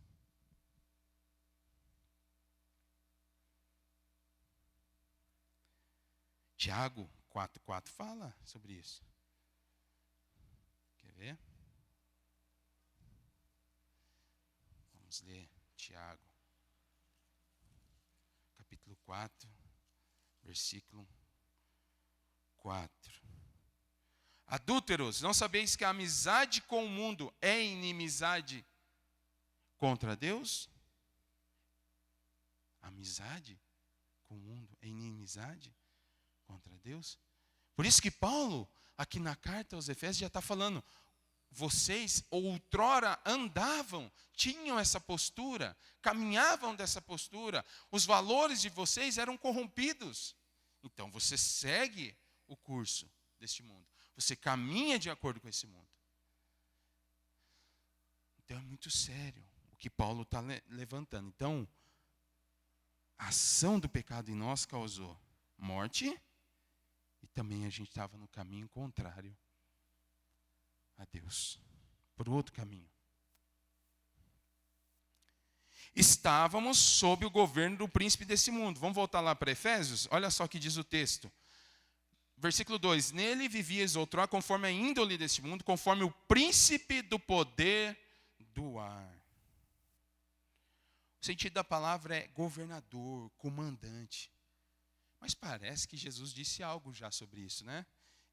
Tiago 4,4 fala sobre isso. Quer ver? Vamos ler Tiago, capítulo 4, versículo 4. Adúlteros, não sabeis que a amizade com o mundo é inimizade contra Deus? Amizade com o mundo é inimizade contra Deus? Por isso que Paulo, aqui na carta aos Efésios, já está falando, vocês outrora andavam, tinham essa postura, caminhavam dessa postura, os valores de vocês eram corrompidos. Então você segue o curso deste mundo, você caminha de acordo com esse mundo. Então é muito sério o que Paulo está levantando. Então, a ação do pecado em nós causou morte, e também a gente estava no caminho contrário a Deus, por outro caminho. Estávamos sob o governo do príncipe desse mundo. Vamos voltar lá para Efésios? Olha só o que diz o texto. Versículo 2. Nele vivias outrora conforme a índole deste mundo, conforme o príncipe do poder do ar. O sentido da palavra é governador, comandante. Mas parece que Jesus disse algo já sobre isso, né?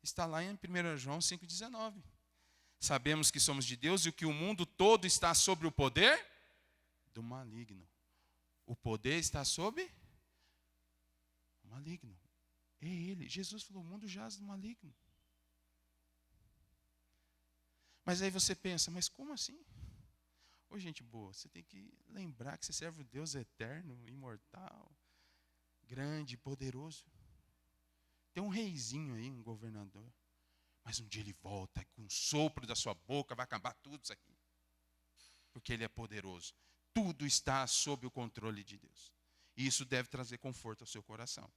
Está lá em 1 João 5,19. Sabemos que somos de Deus e que o mundo todo está sob o poder do maligno. O poder está sob o maligno. É ele. Jesus falou, o mundo jaz do maligno. Mas aí você pensa, mas como assim? Ô gente boa, você tem que lembrar que você serve o Deus eterno, imortal, grande, poderoso. Tem um reizinho aí, um governador. Mas um dia ele volta, com um sopro da sua boca, vai acabar tudo isso aqui. Porque ele é poderoso. Tudo está sob o controle de Deus. E isso deve trazer conforto ao seu coração.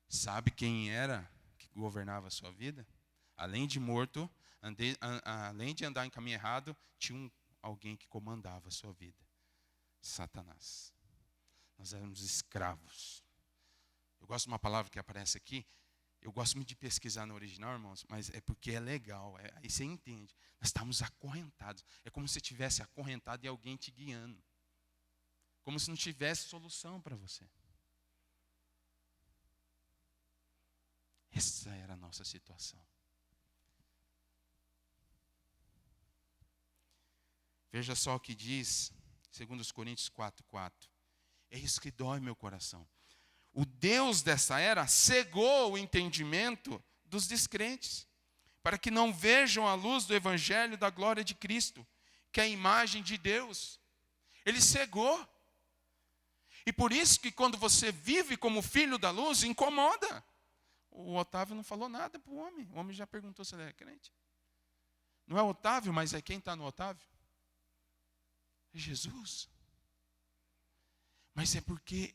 Sabe quem era que governava a sua vida? Além de morto, além de andar em caminho errado, tinha alguém que comandava a sua vida. Satanás. Nós éramos escravos. Eu gosto de uma palavra que aparece aqui. Eu gosto muito de pesquisar no original, irmãos, mas é porque é legal. Aí você entende. Nós estamos acorrentados. É como se estivesse acorrentado e alguém te guiando. Como se não tivesse solução para você. Essa era a nossa situação. Veja só o que diz, segundo os Coríntios 4,4. É isso que dói meu coração. O Deus dessa era cegou o entendimento dos descrentes, para que não vejam a luz do Evangelho da glória de Cristo, que é a imagem de Deus. Ele cegou. E por isso que quando você vive como filho da luz, incomoda. O Otávio não falou nada para o homem. O homem já perguntou se ele é crente. Não é o Otávio, mas é quem está no Otávio. É Jesus. Mas é porque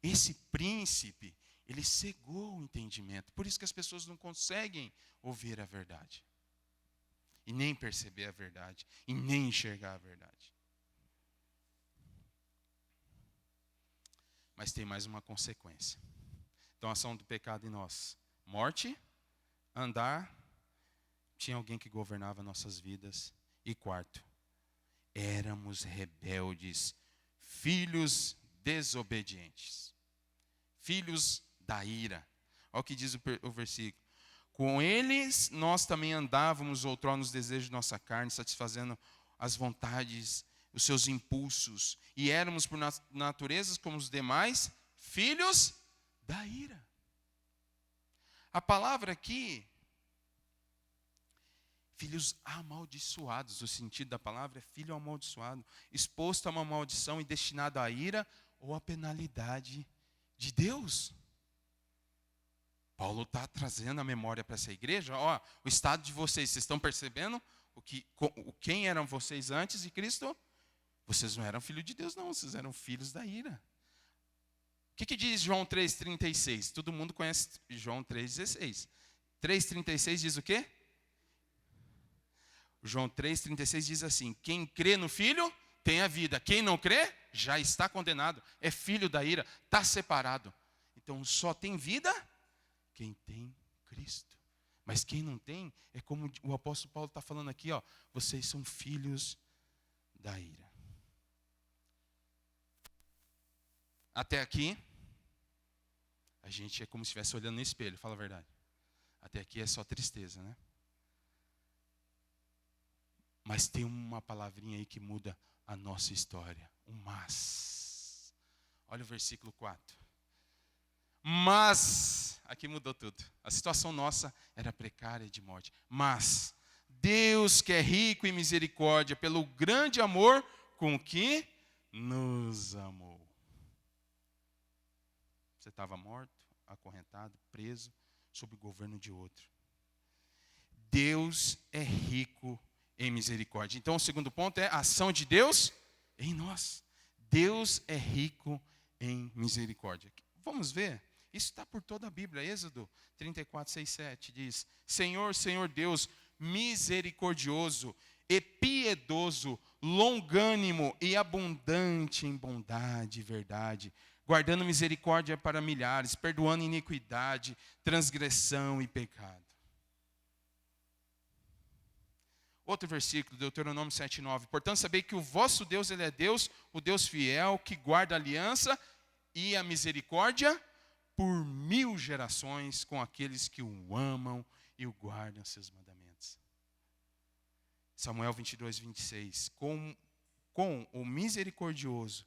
esse príncipe, ele cegou o entendimento. Por isso que as pessoas não conseguem ouvir a verdade. E nem perceber a verdade. E nem enxergar a verdade. Mas tem mais uma consequência. Então, a ação do pecado em nós. Morte, andar, tinha alguém que governava nossas vidas. E quarto, éramos rebeldes, filhos desobedientes. Filhos da ira. Olha o que diz o versículo. Com eles nós também andávamos outrora nos desejos de nossa carne, satisfazendo as vontades, os seus impulsos. E éramos por natureza como os demais, filhos da ira. A palavra aqui, filhos amaldiçoados, o sentido da palavra é filho amaldiçoado, exposto a uma maldição e destinado à ira ou à penalidade de Deus. Paulo está trazendo a memória para essa igreja. Ó, o estado de vocês estão percebendo quem eram vocês antes de Cristo? Vocês não eram filhos de Deus, não, vocês eram filhos da ira. O que diz João 3,36? Todo mundo conhece João 3,16. 3,36 diz o quê? João 3,36 diz assim: quem crê no Filho tem a vida, quem não crê já está condenado, é filho da ira, está separado. Então só tem vida quem tem Cristo. Mas quem não tem, é como o apóstolo Paulo está falando aqui, ó, vocês são filhos da ira. Até aqui, a gente é como se estivesse olhando no espelho, fala a verdade. Até aqui é só tristeza, né? Mas tem uma palavrinha aí que muda a nossa história. Um mas. Olha o versículo 4. Mas, aqui mudou tudo. A situação nossa era precária de morte. Mas, Deus que é rico em misericórdia, pelo grande amor com que nos amou. Você estava morto, acorrentado, preso, sob o governo de outro. Deus é rico em misericórdia. Então, o segundo ponto é a ação de Deus em nós. Deus é rico em misericórdia. Vamos ver? Isso está por toda a Bíblia. Êxodo 34, 6, 7 diz: Senhor, Senhor Deus, misericordioso e piedoso, longânimo e abundante em bondade e verdade, guardando misericórdia para milhares, perdoando iniquidade, transgressão e pecado. Outro versículo, Deuteronômio 7,9. Portanto, sabei que o vosso Deus, Ele é Deus, o Deus fiel, que guarda a aliança e a misericórdia por 1000 gerações com aqueles que o amam e o guardam seus mandamentos. Samuel 22, 26. Com o misericordioso,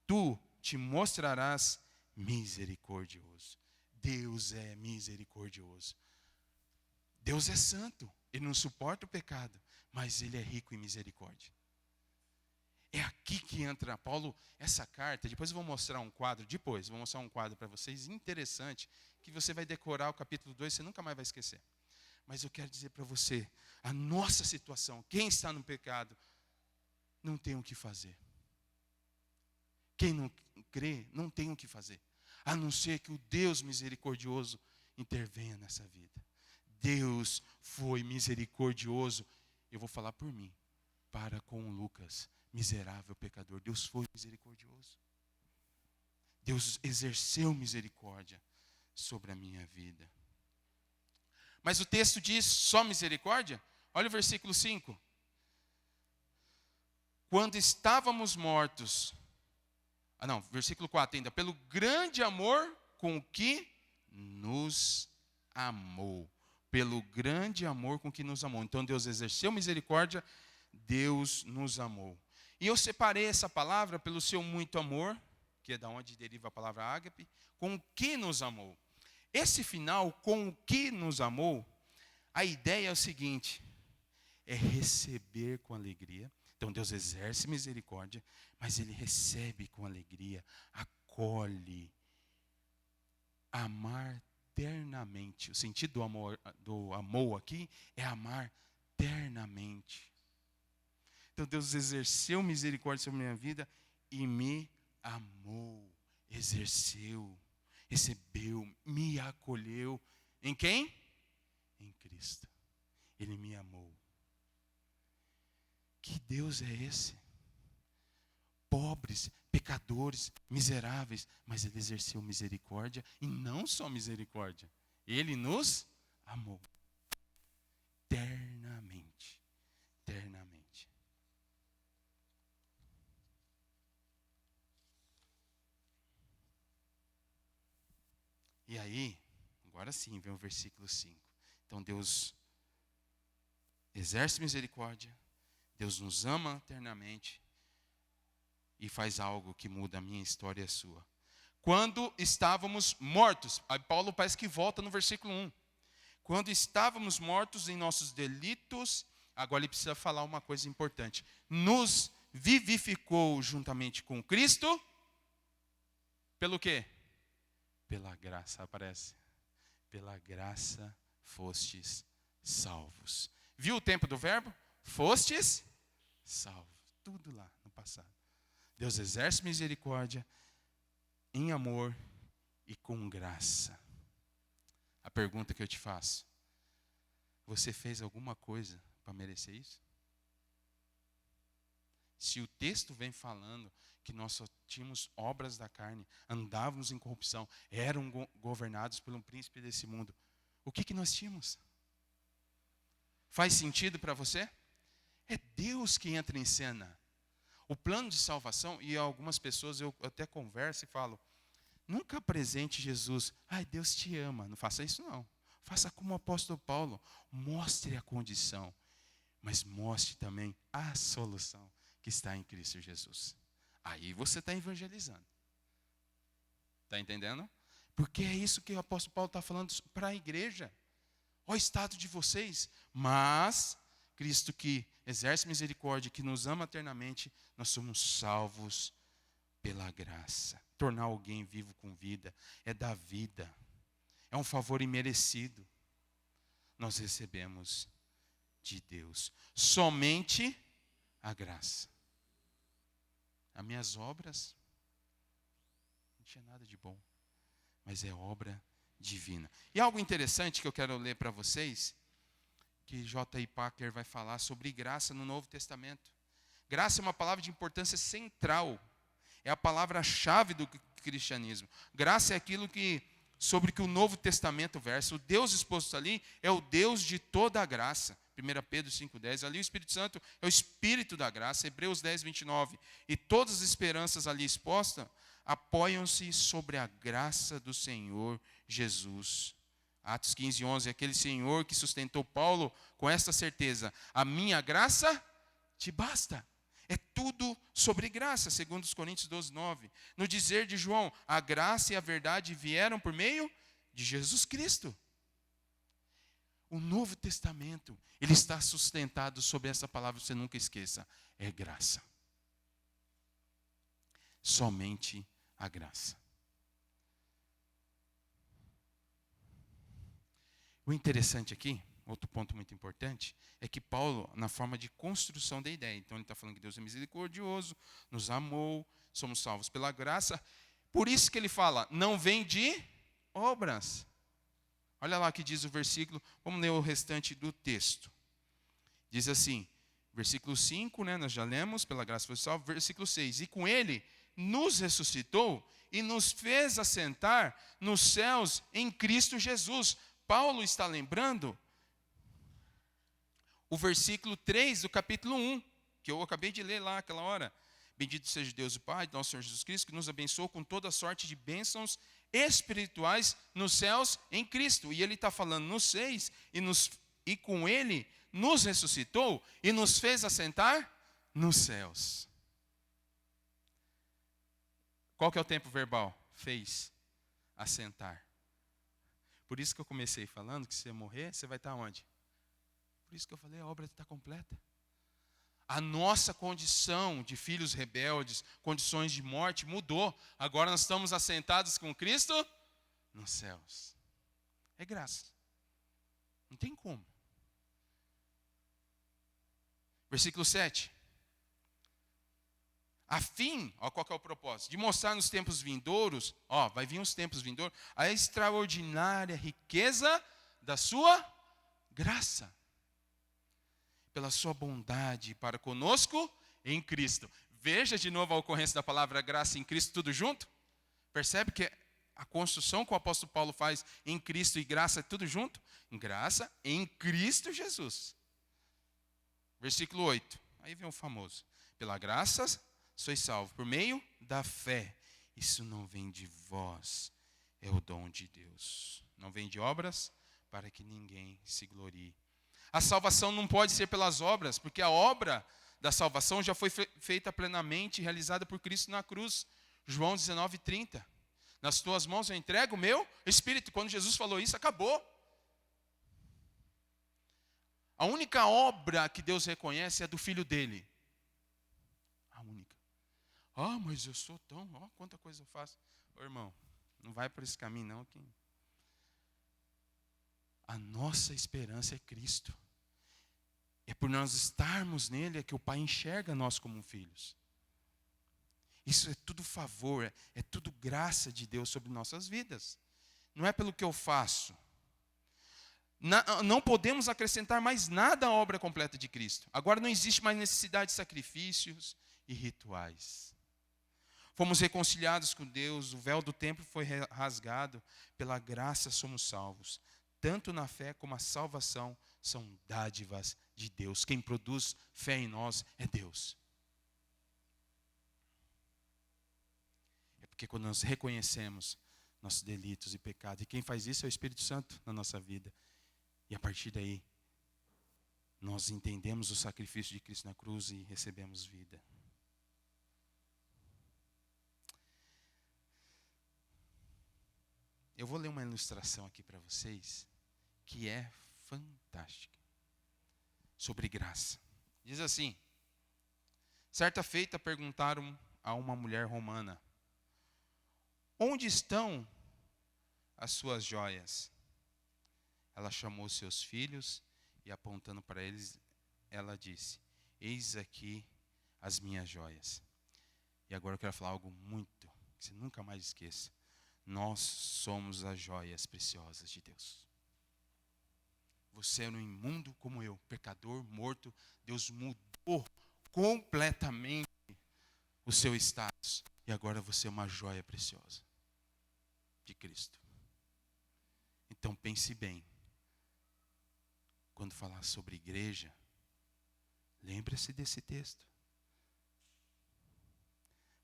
tu te mostrarás misericordioso. Deus é misericordioso. Deus é santo. Ele não suporta o pecado, mas Ele é rico em misericórdia. É aqui que entra Paulo, essa carta. Depois eu vou mostrar um quadro, para vocês, interessante, que você vai decorar o capítulo 2, você nunca mais vai esquecer. Mas eu quero dizer para você, a nossa situação, quem está no pecado, não tem o que fazer. Quem não crê, não tem o que fazer. A não ser que o Deus misericordioso intervenha nessa vida. Deus foi misericordioso. Eu vou falar por mim, para com o Lucas, miserável pecador. Deus foi misericordioso. Deus exerceu misericórdia sobre a minha vida. Mas o texto diz só misericórdia? Olha o versículo 5. Quando estávamos mortos... versículo 4 ainda. Pelo grande amor com que nos amou. Pelo grande amor com que nos amou. Então Deus exerceu misericórdia, Deus nos amou. E eu separei essa palavra pelo seu muito amor, que é da onde deriva a palavra ágape, com o que nos amou. Esse final, com o que nos amou, a ideia é o seguinte, é receber com alegria. Então Deus exerce misericórdia, mas Ele recebe com alegria, acolhe, amar ternamente. O sentido do amor aqui é amar ternamente. Então Deus exerceu misericórdia sobre a minha vida e me amou, exerceu, recebeu, me acolheu. Em quem? Em Cristo. Ele me amou. Que Deus é esse? Pobres, pecadores, miseráveis, mas Ele exerceu misericórdia, e não só misericórdia, Ele nos amou. Eternamente. Eternamente. E aí, agora sim, vem o versículo 5. Então Deus exerce misericórdia, Deus nos ama eternamente e faz algo que muda a minha história e a sua. Quando estávamos mortos, aí Paulo parece que volta no versículo 1. Quando estávamos mortos em nossos delitos, agora ele precisa falar uma coisa importante. Nos vivificou juntamente com Cristo, pelo quê? Pela graça, aparece. Pela graça fostes salvos. Viu o tempo do verbo? Fostes salvos. Tudo lá no passado. Deus exerce misericórdia em amor e com graça. A pergunta que eu te faço: você fez alguma coisa para merecer isso? Se o texto vem falando que nós só tínhamos obras da carne, andávamos em corrupção, eram governados por um príncipe desse mundo, o que nós tínhamos? Faz sentido para você? É Deus que entra em cena. O plano de salvação, e algumas pessoas eu até converso e falo, nunca apresente Jesus, ai, Deus te ama. Não faça isso não. Faça como o apóstolo Paulo, mostre a condição, mas mostre também a solução que está em Cristo Jesus. Aí você está evangelizando. Está entendendo? Porque é isso que o apóstolo Paulo está falando para a igreja. Olha o estado de vocês. Mas Cristo que exerce misericórdia, que nos ama eternamente, nós somos salvos pela graça. Tornar alguém vivo com vida é dar vida. É um favor imerecido. Nós recebemos de Deus. Somente a graça. As minhas obras não tinha nada de bom, mas é obra divina. E algo interessante que eu quero ler para vocês, que J.I. Packer vai falar sobre graça no Novo Testamento. Graça é uma palavra de importância central. É a palavra-chave do cristianismo. Graça é aquilo sobre que o Novo Testamento versa. O Deus exposto ali é o Deus de toda a graça. 1 Pedro 5,10. Ali o Espírito Santo é o Espírito da graça. Hebreus 10, 29. E todas as esperanças ali expostas apoiam-se sobre a graça do Senhor Jesus. Atos 15, 11. Aquele Senhor que sustentou Paulo com esta certeza: a minha graça te basta. É tudo sobre graça, segundo os Coríntios 12, 9. No dizer de João, a graça e a verdade vieram por meio de Jesus Cristo. O Novo Testamento, ele está sustentado sobre essa palavra, você nunca esqueça, é graça. Somente a graça. O interessante aqui, outro ponto muito importante, é que Paulo, na forma de construção da ideia, então ele está falando que Deus é misericordioso, nos amou, somos salvos pela graça, por isso que ele fala, não vem de obras. Olha lá o que diz o versículo, vamos ler o restante do texto. Diz assim, versículo 5, nós já lemos, pela graça foi salvo, versículo 6, e com ele nos ressuscitou e nos fez assentar nos céus em Cristo Jesus. Paulo está lembrando o versículo 3 do capítulo 1, que eu acabei de ler lá aquela hora. Bendito seja Deus o Pai, nosso Senhor Jesus Cristo, que nos abençoou com toda sorte de bênçãos espirituais nos céus em Cristo. E ele está falando no 6, e com ele nos ressuscitou e nos fez assentar nos céus. Qual que é o tempo verbal? Fez, assentar. Por isso que eu comecei falando que se você morrer, você vai estar onde? Por isso que eu falei, a obra está completa. A nossa condição de filhos rebeldes, condições de morte, mudou. Agora nós estamos assentados com Cristo nos céus. É graça. Não tem como. Versículo 7. a fim, ó, qual que é o propósito? De mostrar nos tempos vindouros, vai vir uns tempos vindouros, a extraordinária riqueza da sua graça, pela sua bondade para conosco em Cristo. Veja de novo a ocorrência da palavra graça em Cristo, tudo junto. Percebe que a construção que o apóstolo Paulo faz em Cristo e graça é tudo junto? Graça em Cristo Jesus. Versículo 8. Aí vem o famoso. Pela graça sois salvos por meio da fé. Isso não vem de vós, é o dom de Deus. Não vem de obras para que ninguém se glorie. A salvação não pode ser pelas obras, porque a obra da salvação já foi feita plenamente, realizada por Cristo na cruz. João 19:30. Nas tuas mãos eu entrego o meu Espírito. Quando Jesus falou isso, acabou. A única obra que Deus reconhece é do Filho dele. A única. Mas eu sou tão... quanta coisa eu faço. Irmão, não vai por esse caminho não. A nossa esperança é Cristo. É por nós estarmos nele é que o Pai enxerga nós como filhos. Isso é tudo favor, é tudo graça de Deus sobre nossas vidas. Não é pelo que eu faço. Não podemos acrescentar mais nada à obra completa de Cristo. Agora não existe mais necessidade de sacrifícios e rituais. Fomos reconciliados com Deus, o véu do templo foi rasgado, pela graça somos salvos. Tanto na fé como a salvação são dádivas de Deus. Quem produz fé em nós é Deus. É porque quando nós reconhecemos nossos delitos e pecados, e quem faz isso é o Espírito Santo na nossa vida. E a partir daí, nós entendemos o sacrifício de Cristo na cruz e recebemos vida. Eu vou ler uma ilustração aqui para vocês, que é fantástica, sobre graça. Diz assim: certa feita perguntaram a uma mulher romana: onde estão as suas joias? Ela chamou seus filhos e, apontando para eles, ela disse: eis aqui as minhas joias. E agora eu quero falar algo muito, que você nunca mais esqueça. Nós somos as joias preciosas de Deus. Você era um imundo como eu, pecador, morto. Deus mudou completamente o seu status. E agora você é uma joia preciosa de Cristo. Então pense bem. Quando falar sobre igreja, lembre-se desse texto.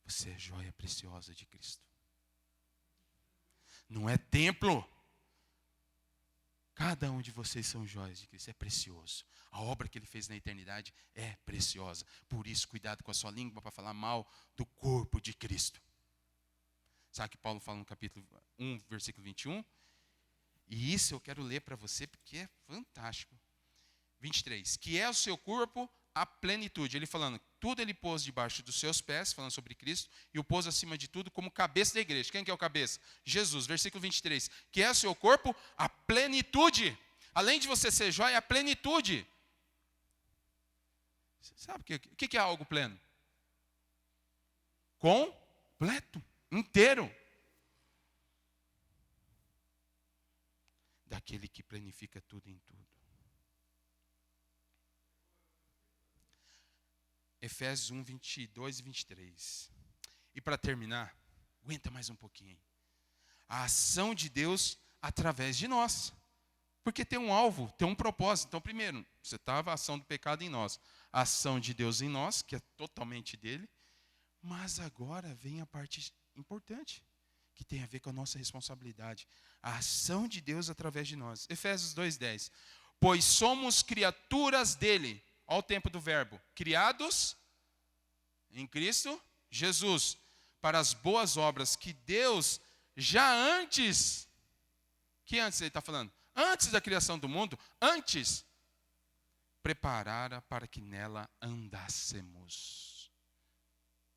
Você é joia preciosa de Cristo. Não é templo. Cada um de vocês são joias de Cristo. É precioso. A obra que ele fez na eternidade é preciosa. Por isso, cuidado com a sua língua para falar mal do corpo de Cristo. Sabe o que Paulo fala no capítulo 1, versículo 21? E isso eu quero ler para você porque é fantástico. 23. Que é o seu corpo a plenitude. Ele falando, tudo ele pôs debaixo dos seus pés, falando sobre Cristo, e o pôs acima de tudo como cabeça da igreja. Quem que é o cabeça? Jesus. Versículo 23. Que é o seu corpo a plenitude. Além de você ser joia, a plenitude. Sabe o que é algo pleno? Completo. Inteiro. Daquele que planifica tudo em tudo. Efésios 1, 22 e 23. E para terminar, aguenta mais um pouquinho aí. A ação de Deus através de nós. Porque tem um alvo, tem um propósito. Então, primeiro, você estava a ação do pecado em nós. A ação de Deus em nós, que é totalmente dele. Mas agora vem a parte importante, que tem a ver com a nossa responsabilidade. A ação de Deus através de nós. Efésios 2:10. Pois somos criaturas dele. Olha o tempo do verbo. Criados em Cristo Jesus. Para as boas obras que Deus já antes. Que antes ele está falando? Antes da criação do mundo. Antes. Preparara para que nela andássemos.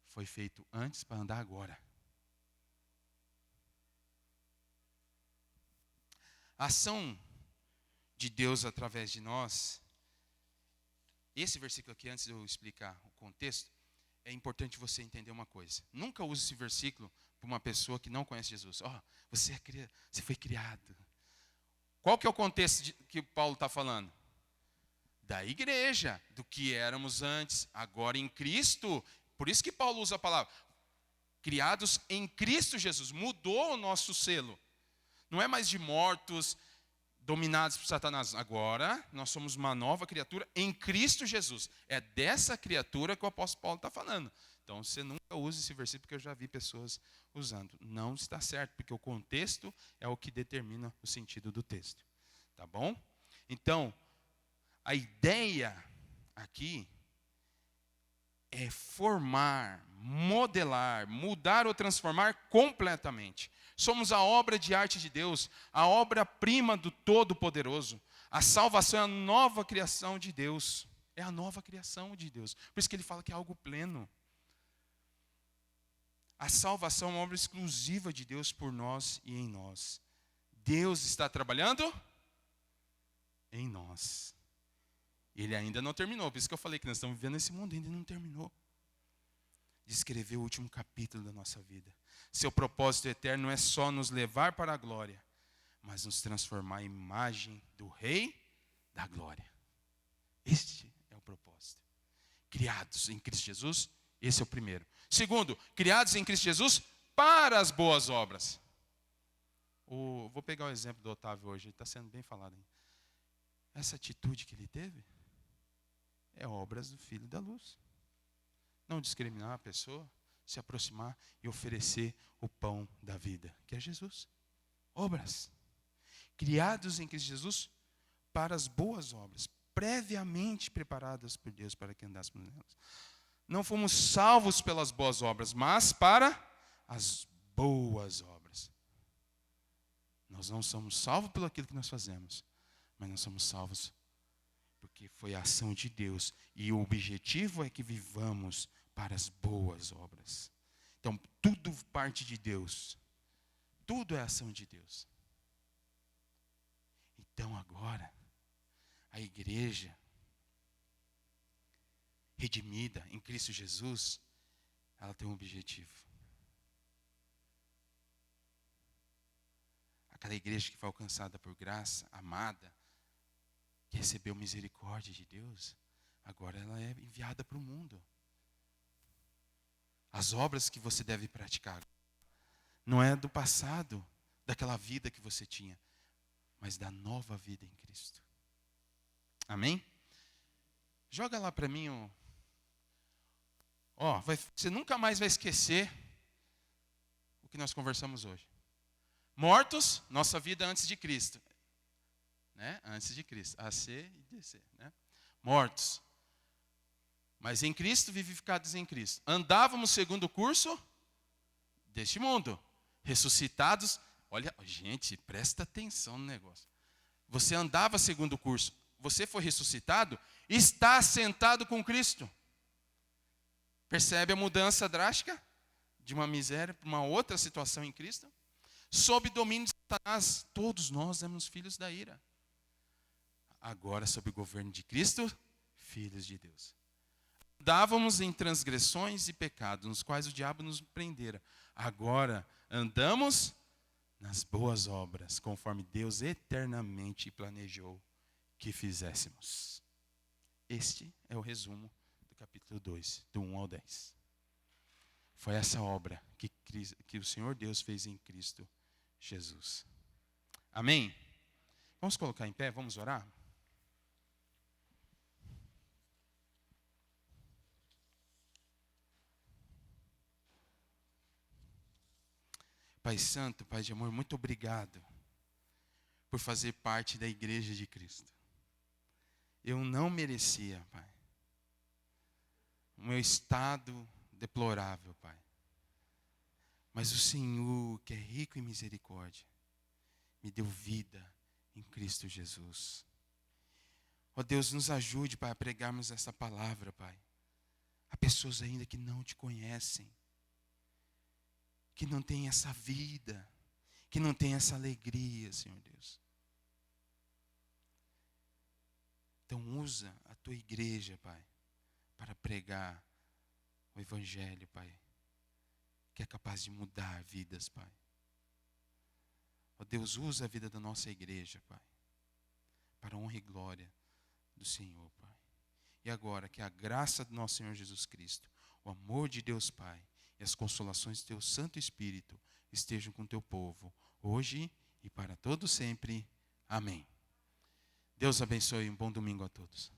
Foi feito antes para andar agora. A ação de Deus através de nós, esse versículo aqui, antes de eu explicar o contexto, é importante você entender uma coisa. Nunca use esse versículo para uma pessoa que não conhece Jesus. Você foi criado. Qual que é o contexto que Paulo está falando? Da igreja, do que éramos antes, agora em Cristo. Por isso que Paulo usa a palavra criados em Cristo Jesus. Mudou o nosso selo. Não é mais de mortos, dominados por Satanás. Agora, nós somos uma nova criatura em Cristo Jesus. É dessa criatura que o apóstolo Paulo está falando. Então, você nunca use esse versículo, porque eu já vi pessoas usando. Não está certo, porque o contexto é o que determina o sentido do texto. Tá bom? Então, a ideia aqui é formar, modelar, mudar ou transformar completamente. Somos a obra de arte de Deus, a obra-prima do Todo-Poderoso. A salvação é a nova criação de Deus. É a nova criação de Deus. Por isso que ele fala que é algo pleno. A salvação é uma obra exclusiva de Deus por nós e em nós. Deus está trabalhando em nós. Ele ainda não terminou. Por isso que eu falei que nós estamos vivendo nesse mundo, ainda não terminou de escrever o último capítulo da nossa vida. Seu propósito eterno não é só nos levar para a glória, mas nos transformar em imagem do Rei da glória. Este é o propósito. Criados em Cristo Jesus, esse é o primeiro. Segundo, criados em Cristo Jesus para as boas obras. Vou pegar o exemplo do Otávio hoje, ele está sendo bem falado. Essa atitude que ele teve é obras do Filho da Luz. Não discriminar a pessoa, se aproximar e oferecer o pão da vida, que é Jesus. Obras. Criados em Cristo Jesus para as boas obras, previamente preparadas por Deus para que andássemos nelas. Não fomos salvos pelas boas obras, mas para as boas obras. Nós não somos salvos pelo aquilo que nós fazemos, mas nós somos salvos porque foi a ação de Deus. E o objetivo é que vivamos para as boas obras. Então, tudo parte de Deus. Tudo é ação de Deus. Então, agora, a igreja redimida em Cristo Jesus, ela tem um objetivo. Aquela igreja que foi alcançada por graça, amada, que recebeu misericórdia de Deus, agora ela é enviada para o mundo. As obras que você deve praticar não é do passado, daquela vida que você tinha, mas da nova vida em Cristo. Amém? Joga lá para mim. Você nunca mais vai esquecer o que nós conversamos hoje. Mortos, nossa vida antes de Cristo. Né? Antes de Cristo, AC e DC, né? Mortos, mas em Cristo, vivificados em Cristo. Andávamos segundo o curso deste mundo, ressuscitados. Olha, gente, presta atenção no negócio. Você andava segundo o curso, você foi ressuscitado, está sentado com Cristo. Percebe a mudança drástica de uma miséria para uma outra situação em Cristo? Sob domínio de Satanás, todos nós éramos filhos da ira. Agora, sob o governo de Cristo, filhos de Deus. Andávamos em transgressões e pecados, nos quais o diabo nos prendera. Agora, andamos nas boas obras, conforme Deus eternamente planejou que fizéssemos. Este é o resumo do capítulo 2, do 1 ao 10. Foi essa obra que o Senhor Deus fez em Cristo Jesus. Amém? Vamos colocar em pé, vamos orar? Pai Santo, Pai de amor, muito obrigado por fazer parte da igreja de Cristo. Eu não merecia, Pai. O meu estado deplorável, Pai. Mas o Senhor, que é rico em misericórdia, me deu vida em Cristo Jesus. Ó Deus, nos ajude, Pai, a pregarmos essa palavra, Pai. Há pessoas ainda que não te conhecem, que não têm essa vida, que não têm essa alegria, Senhor Deus. Então usa a tua igreja, Pai, para pregar o Evangelho, Pai, que é capaz de mudar vidas, Pai. Ó Deus, usa a vida da nossa igreja, Pai, para a honra e glória do Senhor, Pai. E agora, que a graça do nosso Senhor Jesus Cristo, o amor de Deus Pai e as consolações do Teu Santo Espírito estejam com o Teu povo, hoje e para todo sempre. Amém. Deus abençoe e um bom domingo a todos.